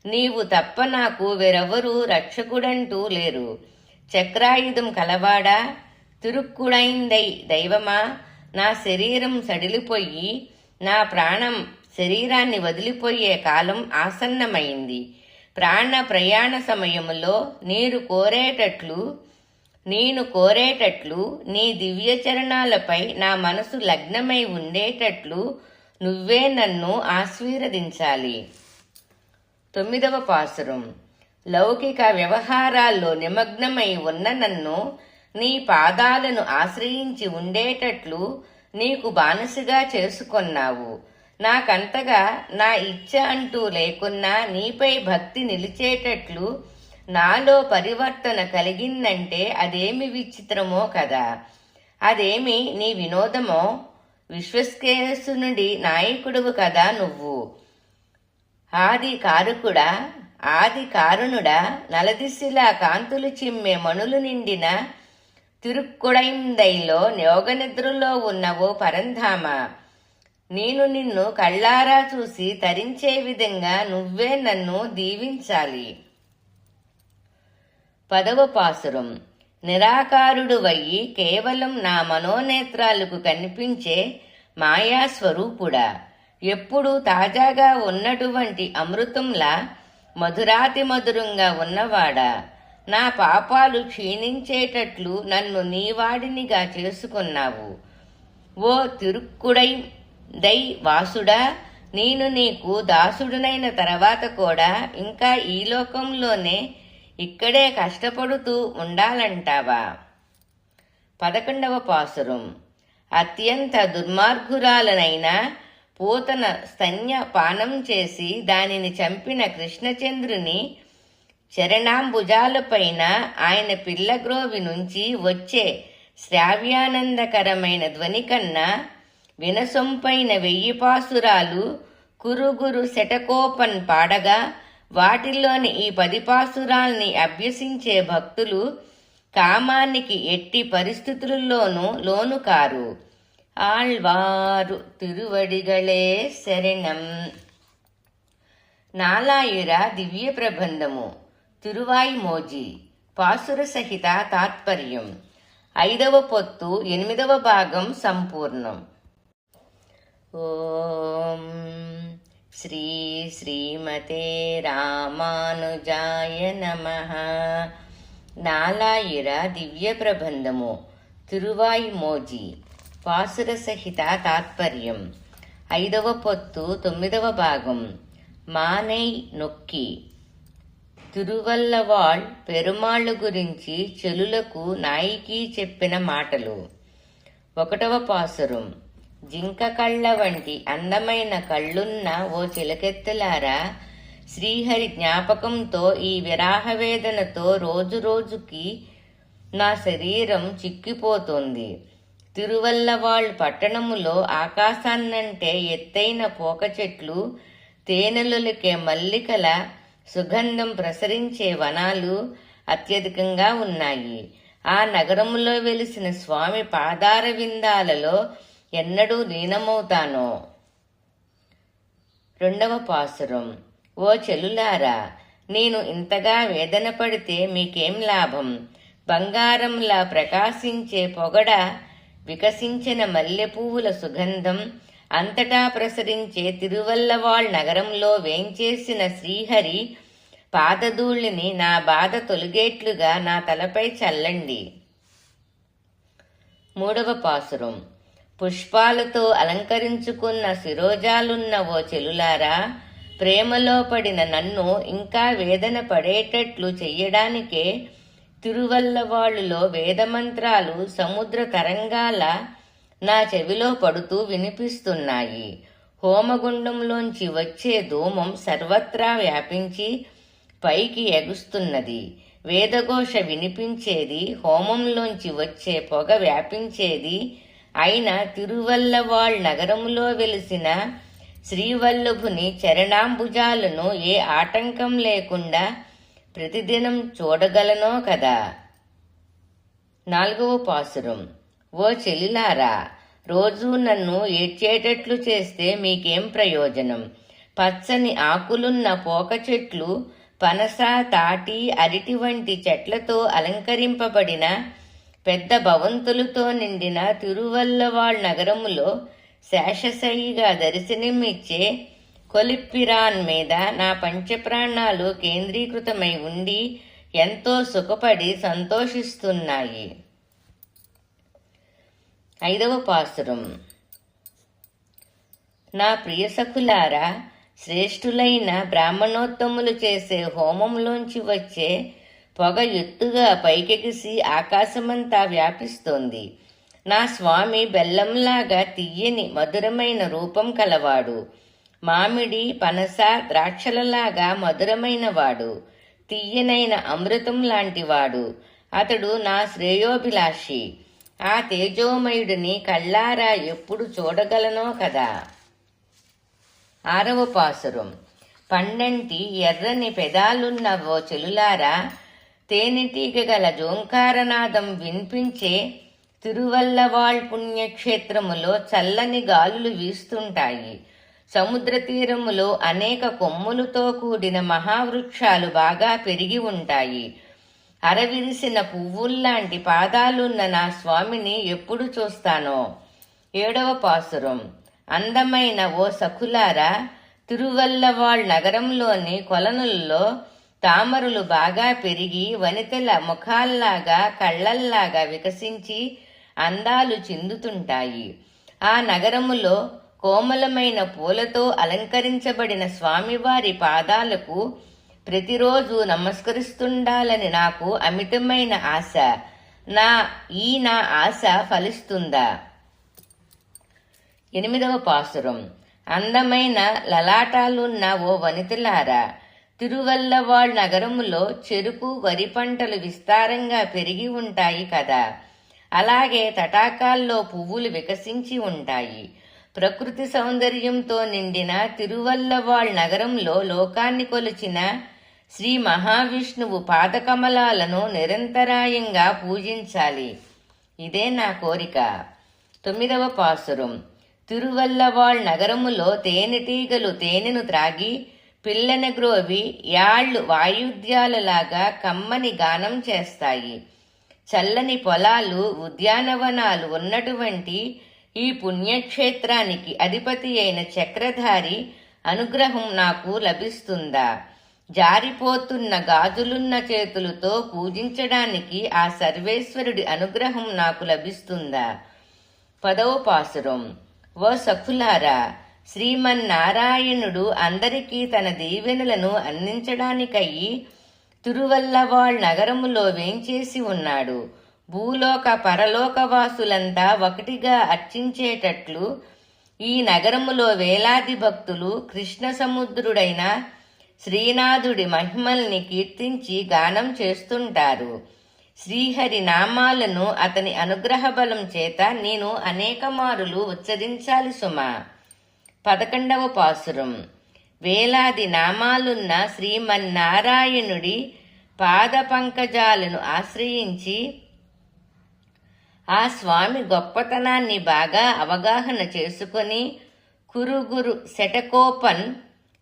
నీవు తప్ప నాకు వేరెవరూ రక్షకుడంటూ లేరు. చక్రాయుధం కలవాడా, తిరుక్కుడైందై దైవమా, నా శరీరం సడిలిపోయి నా ప్రాణం శరీరాన్ని వదిలిపోయే కాలం ఆసన్నమైంది. ప్రాణ ప్రయాణ సమయములో నేను కోరేటట్లు నీ దివ్య చరణాలపై నా మనసు లగ్నమై ఉండేటట్లు నువ్వే నన్ను ఆశీర్వదించాలి. 9వ పాసురం. లౌకిక వ్యవహారాల్లో నిమగ్నమై ఉన్న నన్ను నీ పాదాలను ఆశ్రయించి ఉండేటట్లు నీకు బానిసగా చేసుకొన్నావు. నాకంతగా నా ఇచ్చ అంటూ లేకున్నా నీపై భక్తి నిలిచేటట్లు నాలో పరివర్తన కలిగిందంటే అదేమి విచిత్రమో కదా. అదేమి నీ వినోదమో? విశ్వస్కేశునుడి నాయకుడువు కదా నువ్వు. ఆది కారుణుడా, నలదిశిలా కాంతులు చిమ్మే మణులు నిండిన తిరుక్కుడైందైలో యోగనిద్రలో ఉన్న ఓ పరంధామ, నేను నిన్ను కళ్ళారా చూసి తరించే విధంగా నువ్వే నన్ను దీవించాలి. 10వ పాసురం. నిరాకారుడు వయ్యి కేవలం నా మనోనేత్రాలకు కనిపించే మాయా స్వరూపుడా, ఎప్పుడూ తాజాగా ఉన్నటువంటి అమృతంలా మధురాతి మధురంగా ఉన్నవాడా, నా పాపాలు క్షీణించేటట్లు నన్ను నీవాడినిగా చేసుకున్నావు. ఓ తిరుక్కుడై దై వాసుడా, నేను నీకు దాసుడునైన తర్వాత కూడా ఇంకా ఈ లోకంలోనే ఇక్కడే కష్టపడుతూ ఉండాలంటావా? 11వ పాసురం. అత్యంత దుర్మార్గురాలనైన పూతన స్తన్య పానం చేసి దానిని చంపిన కృష్ణచంద్రుని చరణాంబుజాలపైన ఆయన పిల్లగ్రోవి నుంచి వచ్చే శ్రావ్యానందకరమైన ధ్వని కన్నా వినసొంపైన 1000 పాసురాలు కురుగురు శటకోపన్ పాడగా, వాటిల్లోని ఈ 10 పాసురాల్ని అభ్యసించే భక్తులు కామానికి ఎట్టి పరిస్థితుల్లోనూ లోను కారు. ఆళ్వారు తిరువడిగళే శరణం. నాలాయిర దివ్య ప్రబంధము తిరువాయిమోజి పాసుర సహిత తాత్పర్యం. 5వ పొత్తు 8వ భాగం సంపూర్ణం. ఓం శ్రీ శ్రీమతే రామానుజాయ నమః. నాలాయిర దివ్య ప్రబంధము తిరువాయిమోజి పాసుర సహిత తాత్పర్యం. 5వ పొత్తు 9వ భాగం. మానై నొక్కి. తిరువల్లవాళ్ పెరుమాళ్ళు గురించి చెలులకు నాయికి చెప్పిన మాటలు. 1వ పాసురం. జింక కళ్ళ వంటి అందమైన కళ్ళున్న ఓ చిలకెత్తులారా, శ్రీహరి జ్ఞాపకంతో ఈ విరాహవేదనతో రోజురోజుకి నా శరీరం చిక్కిపోతోంది. తిరువల్లవాళ్ పట్టణములో ఆకాశాన్నంటే ఎత్తైన పోక చెట్లు, తేనెలొలికే మల్లికల సుగంధం ప్రసరించే వనాలు అత్యధికంగా ఉన్నాయి. ఆ నగరములో వెలిసిన స్వామి పాదార విందాలలో ఎన్నడూ లీనమవుతానో. 2వ పాసురం. ఓ చెలులారా, నేను ఇంతగా వేదన పడితే మీకేం లాభం? బంగారంలా ప్రకాశించే పొగడ, వికసించిన మల్లెపువ్వుల సుగంధం అంతటా ప్రసరించే తిరువల్లవాళ్ నగరంలో వేంచేసిన శ్రీహరి పాదధూళిని నా బాధ తొలగేట్లుగా నా తలపై చల్లండి. 3వ పాసురం. పుష్పాలతో అలంకరించుకున్న శిరోజాలున్న ఓ చెలులారా, ప్రేమలో పడిన నన్ను ఇంకా వేదన పడేటట్లు చెయ్యడానికే తిరువల్లవాళ్ళులో వేదమంత్రాలు సముద్ర తరంగాల నా చెవిలో పడుతూ వినిపిస్తున్నాయి. హోమగుండంలోంచి వచ్చే ధూమం సర్వత్రా వ్యాపించి పైకి ఎగుస్తున్నది. వేదఘోష వినిపించేది, హోమంలోంచి వచ్చే పొగ వ్యాపించేది అయిన తిరువల్లవాళ్ నగరములో వెలిసిన శ్రీవల్లభుని చరణాంబుజాలను ఏ ఆటంకం లేకుండా ప్రతిదినం చూడగలనో కదా. 4వ పాసురం. ఓ చెలిలారా, రోజూ నన్ను ఏడ్చేటట్లు చేస్తే మీకేం ప్రయోజనం? పచ్చని ఆకులున్న పోక చెట్లు, పనస, తాటి, అరటి వంటి చెట్లతో అలంకరింపబడిన పెద్ద భవంతులతో నిండిన తిరువల్లవాళ్ నగరములో శేషశయ్యిగా దర్శనమిచ్చే కొలిప్పిరాన్ మీద నా పంచప్రాణాలు కేంద్రీకృతమై ఉండి ఎంతో సుఖపడి సంతోషిస్తున్నాయి. 5వ పాసురం. నా ప్రియ సఖులారా, శ్రేష్ఠులైన బ్రాహ్మణోత్తములు చేసే హోమంలోంచి వచ్చే పొగ ఎత్తుగా పైకెగిసి ఆకాశమంతా వ్యాపిస్తోంది. నా స్వామి బెల్లంలాగా తియ్యని మధురమైన రూపం కలవాడు. మామిడి, పనస, ద్రాక్షలలాగా మధురమైనవాడు. తియ్యనైన అమృతం లాంటివాడు. అతడు నా శ్రేయోభిలాషి. ఆ తేజోమయుడిని కళ్ళారా ఎప్పుడు చూడగలనో కదా. 6వ పాసురం. పండంటి ఎర్రని పెదాలున్న ఓ చెలులారా, తేనెటీగ గల జోంకారనాదం వినిపించే తిరువల్లవాళ్ పుణ్యక్షేత్రములో చల్లని గాలులు వీస్తుంటాయి. సముద్ర తీరములో అనేక కొమ్ములతో కూడిన మహావృక్షాలు బాగా పెరిగి ఉంటాయి. అరవిరిసిన పువ్వుల్లాంటి పాదాలున్న నా స్వామిని ఎప్పుడు చూస్తానో. 7వ పాసురం. అందమైన ఓ సఖులారా, తిరువల్లవాళ్ నగరంలోని కొలనుల్లో తామరులు బాగా పెరిగి వనితల ముఖాల్లాగా కళ్లల్లాగా వికసించి అందాలు చిందుతుంటాయి. ఆ నగరములో కోమలమైన పూలతో అలంకరించబడిన స్వామివారి పాదాలకు ప్రతిరోజు నమస్కరిస్తుండాలని నాకు అమితమైన ఆశ. నా ఆశ ఫలిస్తుందా? 8వ పాసురం. అందమైన లలాటాలున్న ఓ వనితలారా, తిరువల్లవాళ్ నగరములో చెరుకు వరి పంటలు విస్తారంగా పెరిగి ఉంటాయి కదా, అలాగే తటాకాల్లో పువ్వులు వికసించి ఉంటాయి. ప్రకృతి సౌందర్యంతో నిండిన తిరువల్లవాళ్ నగరంలో లోకాన్ని కొలిచిన శ్రీ మహావిష్ణువు పాదకమలాలను నిరంతరాయంగా పూజించాలి. ఇదే నా కోరిక. 9వ పాసురం. తిరువల్లవాళ్ నగరములో తేనెటీగలు తేనెను త్రాగి పిల్లనగ్రోవి యాళ్లు వాయుద్యాలలాగా కమ్మని గానం చేస్తాయి. చల్లని పొలాలు, ఉద్యానవనాలు ఉన్నటువంటి ఈ పుణ్యక్షేత్రానికి అధిపతి అయిన చక్రధారి అనుగ్రహం నాకు లభిస్తుందా? జారిపోతున్న గాజులున్న చేతులతో పూజించడానికి ఆ సర్వేశ్వరుడి అనుగ్రహం నాకు లభిస్తుందా? 10వ పాసురం. ఓ సఖులారా, శ్రీమన్నారాయణుడు అందరికీ తన దీవెనలను అందించడానికయ్యి తిరువల్లవాళ్ నగరములో వేంచేసి ఉన్నాడు. భూలోక పరలోకవాసులంతా ఒకటిగా అర్చించేటట్లు ఈ నగరములో వేలాది భక్తులు కృష్ణ సముద్రుడైన శ్రీనాథుడి మహిమల్ని కీర్తించి గానం చేస్తుంటారు. శ్రీహరి నామాలను అతని అనుగ్రహ బలం చేత నేను అనేక మారులు ఉచ్చరించాలి సుమా. 11వ పాసురం. వేలాది నామాలున్న శ్రీమన్నారాయణుడి పాద పంకజాలను ఆశ్రయించి ఆ స్వామి గొప్పతనాన్ని బాగా అవగాహన చేసుకొని కురుగురు శటకోపన్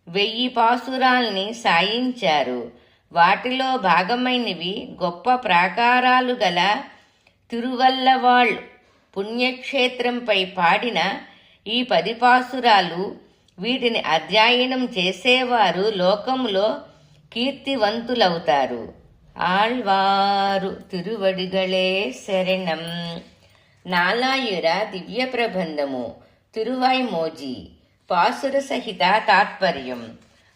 1000 పాసురాల్ని సాయించారు. వాటిలో భాగమైనవి గొప్ప ప్రాకారాలు గల తిరువల్లవాళ్ పుణ్యక్షేత్రంపై పాడిన ఈ 10 పాసురాలు. వీటిని అధ్యయనం చేసేవారు లోకములో కీర్తివంతులవుతారు. ఆళ్వారు తిరువడిగళే శరణం. నాలాయుర దివ్య ప్రబంధము తిరువాయ్మోజి. పాసుర సహిత తాత్పర్యం.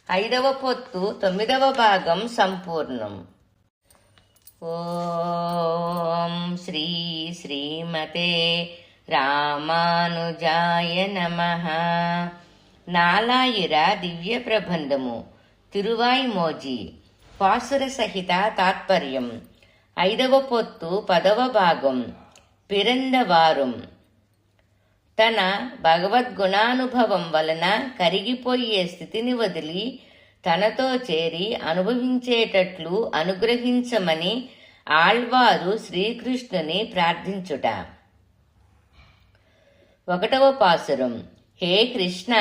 5వ పొత్తు 9వ భాగం సంపూర్ణం. ఓం శ్రీ శ్రీమతే రామానుజాయ నమః. నాలాయిర దివ్య ప్రబంధము తిరువాయ్మోజి. పాసుర సహిత తాత్పర్యం. 5వ పొత్తు 10వ భాగం. పిరందవారం. తన భగవద్గుణానుభవం వలన కరిగిపోయే స్థితిని వదిలి తనతో చేరి అనుభవించేటట్లు అనుగ్రహించమని ఆళ్వారు శ్రీకృష్ణుని ప్రార్థించుట. 1వ పాసురం. హే కృష్ణ,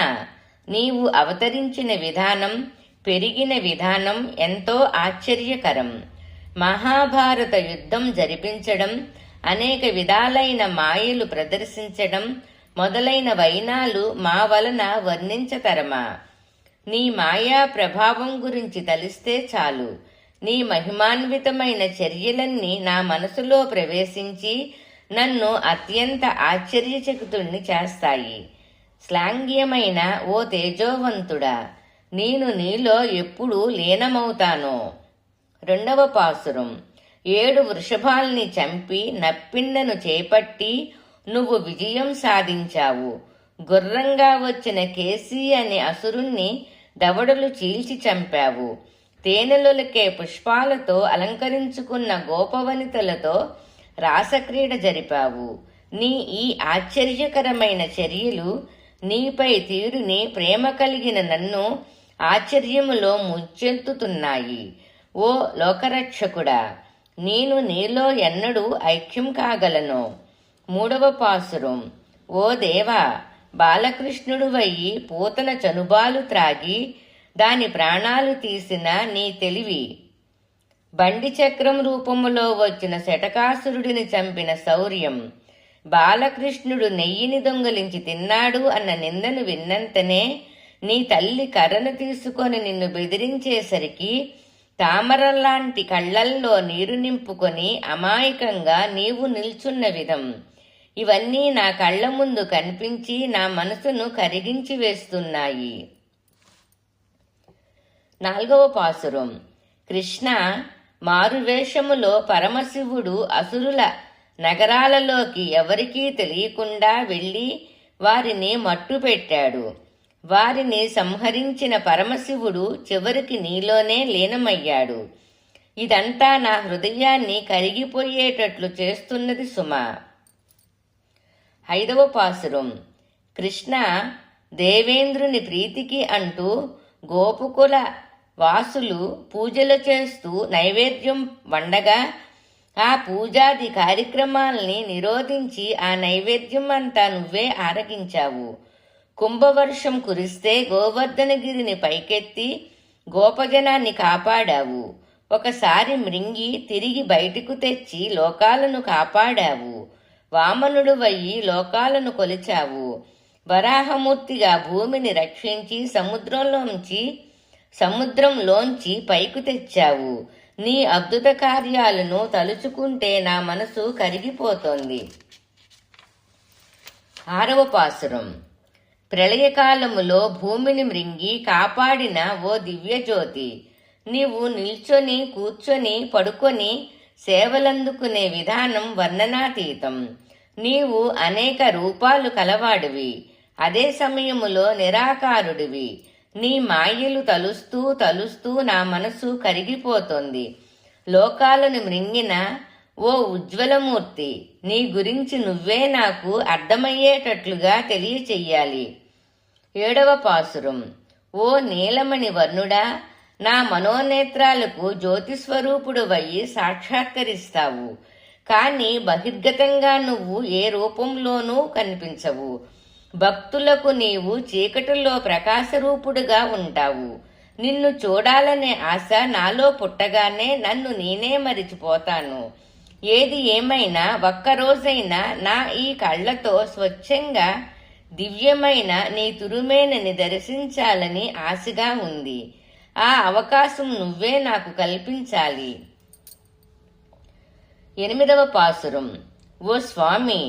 నీవు అవతరించిన విధానం, పెరిగిన విధానం ఎంతో ఆశ్చర్యకరం. మహాభారత యుద్ధం జరిపించడం, అనేక విధాలైన మాయలు ప్రదర్శించడం మొదలైన వైనాలు మా వలన వర్ణించతరమా? నీ మాయా ప్రభావం గురించి తలిస్తే చాలు. నీ మహిమాన్వితమైన చర్యలన్నీ నా మనసులో ప్రవేశించి నన్ను అత్యంత ఆశ్చర్యచకితుణ్ణి చేస్తాయి. శ్లాఘ్యమైన ఓ తేజోవంతుడా, నేను నీలో ఎప్పుడు లీనమవుతానో. 2వ పాసురం. 7 వృషభాల్ని చంపి నప్పిన్నను చేపట్టి నువ్వు విజయం సాధించావు. గుర్రంగా వచ్చిన కేసి అనే అసురుణ్ణి దవడలు చీల్చి చంపావు. తేనెలొలికే పుష్పాలతో అలంకరించుకున్న గోపవనితలతో రాసక్రీడ జరిపావు. నీ ఈ ఆశ్చర్యకరమైన చర్యలు నీపై తీరుని ప్రేమ కలిగిన నన్ను ఆశ్చర్యములో ముంచెత్తుతున్నాయి. ఓ లోకరక్షకుడా, నేను నీలో ఎన్నడూ ఐక్యం కాగలను. 3వ పాసురం. ఓ దేవా, బాలకృష్ణుడువయ్యి పూతన చనుబాలు త్రాగి దాని ప్రాణాలు తీసిన నీ తెలివి, బండి చక్రం రూపములో వచ్చిన శటకాసురుడిని చంపిన శౌర్యం, బాలకృష్ణుడు నెయ్యిని దొంగలించి తిన్నాడు అన్న నిందను విన్నంతనే నీ తల్లి కర్రను తీసుకొని నిన్ను బెదిరించేసరికి తామరలాంటి కళ్ళల్లో నీరు నింపుకొని అమాయకంగా నీవు నిల్చున్న విధం ఇవన్నీ నా కళ్ళ ముందు కనిపించి నా మనసును కరిగించి వేస్తున్నాయి. 4వ పాసురం. కృష్ణ, మారువేషములో పరమశివుడు అసురుల నగరాలలోకి ఎవరికీ తెలియకుండా వెళ్ళి వారిని మట్టుపెట్టాడు. వారిని సంహరించిన పరమశివుడు చివరికి నీలోనే లీనమయ్యాడు. ఇదంతా నా హృదయాన్ని కరిగిపోయేటట్లు చేస్తున్నది సుమా. 5వ పాసురం. కృష్ణ, దేవేంద్రుని ప్రీతికి అంటూ గోపుకుల వాసులు పూజలు చేస్తూ నైవేద్యం వండగా ఆ పూజాది కార్యక్రమాల్ని నిరోధించి ఆ నైవేద్యం అంతా నువ్వే ఆరగించావు. కుంభవర్షం కురిస్తే గోవర్ధనగిరిని పైకెత్తి గోపజనాన్ని కాపాడావు. ఒకసారి మృంగి తిరిగి బయటకు తెచ్చి లోకాలను కాపాడావు. వామనుడు వయ్యి లోకాలను కొలిచావు. వరాహమూర్తిగా భూమిని రక్షించి సముద్రంలోంచి పైకి తెచ్చావు. నీ అద్భుత కార్యాలను తలుచుకుంటే నా మనసు కరిగిపోతోంది. 6వ పాసురం. ప్రళయకాలములో భూమిని మృంగి కాపాడిన ఓ దివ్యజ్యోతి, నీవు నిల్చొని కూర్చొని పడుకొని సేవలందుకునే విధానం వర్ణనాతీతం. నీవు అనేక రూపాలు కలవాడివి, అదే సమయములో నిరాకారుడివి. నీ మాయలు తలుస్తూ తలుస్తూ నా మనసు కరిగిపోతోంది. లోకాలను మృంగిన ఓ ఉజ్వలమూర్తి, నీ గురించి నువ్వే నాకు అర్థమయ్యేటట్లుగా తెలియచెయ్యాలి. 7వ పాసురం. ఓ నీలమణి వర్ణుడా, నా మనోనేత్రాలకు జ్యోతిస్వరూపుడు వయ్యి సాక్షాత్కరిస్తావు. కాని బహిర్గతంగా నువ్వు ఏ రూపంలోనూ కనిపించవు. భక్తులకు నీవు చీకటిలో ప్రకాశరూపుడుగా ఉంటావు. నిన్ను చూడాలనే ఆశ నాలో పుట్టగానే నన్ను నేనే మరిచిపోతాను. ఏది ఏమైనా ఒక్కరోజైనా నా ఈ కళ్లతో స్వచ్ఛంగా దివ్యమైన నీ తురుమేనని దర్శించాలని ఆశగా ఉంది. ఆ అవకాశం నువ్వే నాకు కల్పించాలి. 8వ పాసురం. ఓ స్వామి,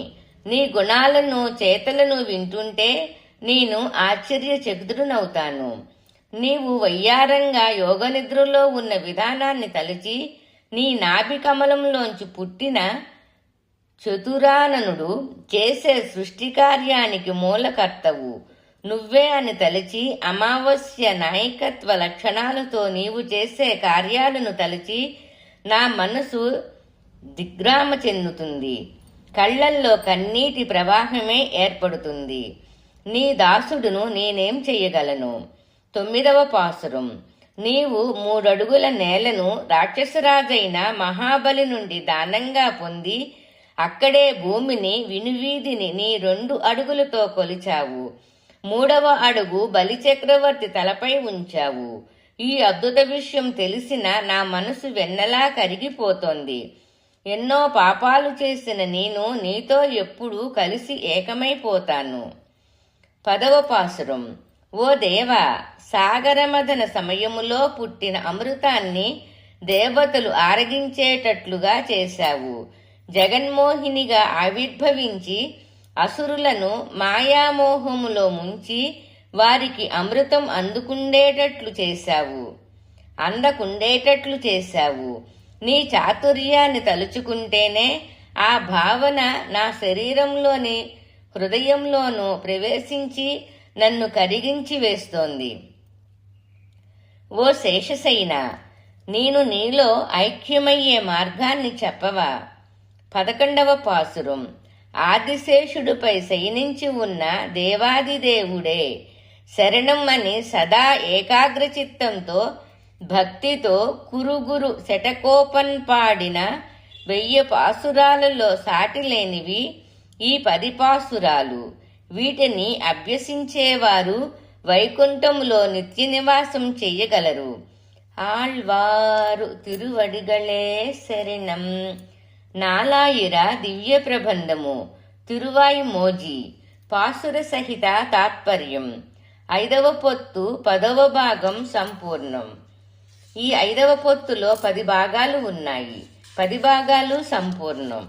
నీ గుణాలను చేతలను వింటుంటే నేను ఆశ్చర్యచకితుడనవుతాను. నీవు వయ్యారంగా యోగనిద్రలో ఉన్న విధానాన్ని తలచి నీ నాభి కమలంలోంచి పుట్టిన చతురాననుడు చేసే సృష్టి కార్యానికి మూలకర్తవు నువ్వే అని తలచి అమావాస్య నాయకత్వ లక్షణాలతో నీవు చేసే కార్యాలను తలచి నా మనసు దిగ్భ్రామ చెందుతుంది. కళ్లల్లో కన్నీటి ప్రవాహమే ఏర్పడుతుంది. నీ దాసుడును నేనేం చెయ్యగలను. 9వ పాసురం. నీవు 3 అడుగుల నేలను రాక్షసరాజైన మహాబలి నుండి దానంగా పొంది అక్కడే భూమిని వినువీధిని నీ 2 అడుగులతో కొలిచావు. 3వ అడుగు బలిచక్రవర్తి తలపై ఉంచావు. ఈ అద్భుత విషయం తెలిసిన నా మనసు వెన్నలా కరిగిపోతోంది. ఎన్నో పాపాలు చేసిన నేను నీతో ఎప్పుడూ కలిసి ఏకమైపోతాను. 10వ పాసురం. ఓ దేవా, సాగరమదన సమయములో పుట్టిన అమృతాన్ని దేవతలు ఆరగించేటట్లుగా చేశావు. జగన్మోహినిగా ఆవిర్భవించి అసురులను మాయామోహములో ముంచి వారికి అమృతం అందకుండేటట్లు చేశావు. నీ చాతుర్యాన్ని తలుచుకుంటేనే ఆ భావన నా శరీరంలోని హృదయంలోనూ ప్రవేశించి నన్ను కరిగించి వేస్తోంది. ఓ శేషశయన, నేను నీలో ఐక్యమయ్యే మార్గాన్ని చెప్పవా. 11వ పాసురం. ఆదిశేషుడిపై శయనించి ఉన్న దేవాదిదేవుడే శరణం అని సదా ఏకాగ్రచిత్తంతో భక్తితో కురుగురు శటకోపన్ పాడిన 1000 పాసురాలలో సాటిలేనివి ఈ 10 పాసురాలు. వీటిని అభ్యసించేవారు వైకుంఠములో నిత్య నివాసం చెయ్యగలరు. ఆళ్వారు తిరువడిగళే శరణం. నాలాయిర దివ్య ప్రబంధము తిరువాయి మోజీ పాసుర సహిత తాత్పర్యం 5వ పొత్తు 10వ భాగం సంపూర్ణం. ఈ 5వ పొత్తులో 10 భాగాలు ఉన్నాయి. 10 భాగాలు సంపూర్ణం.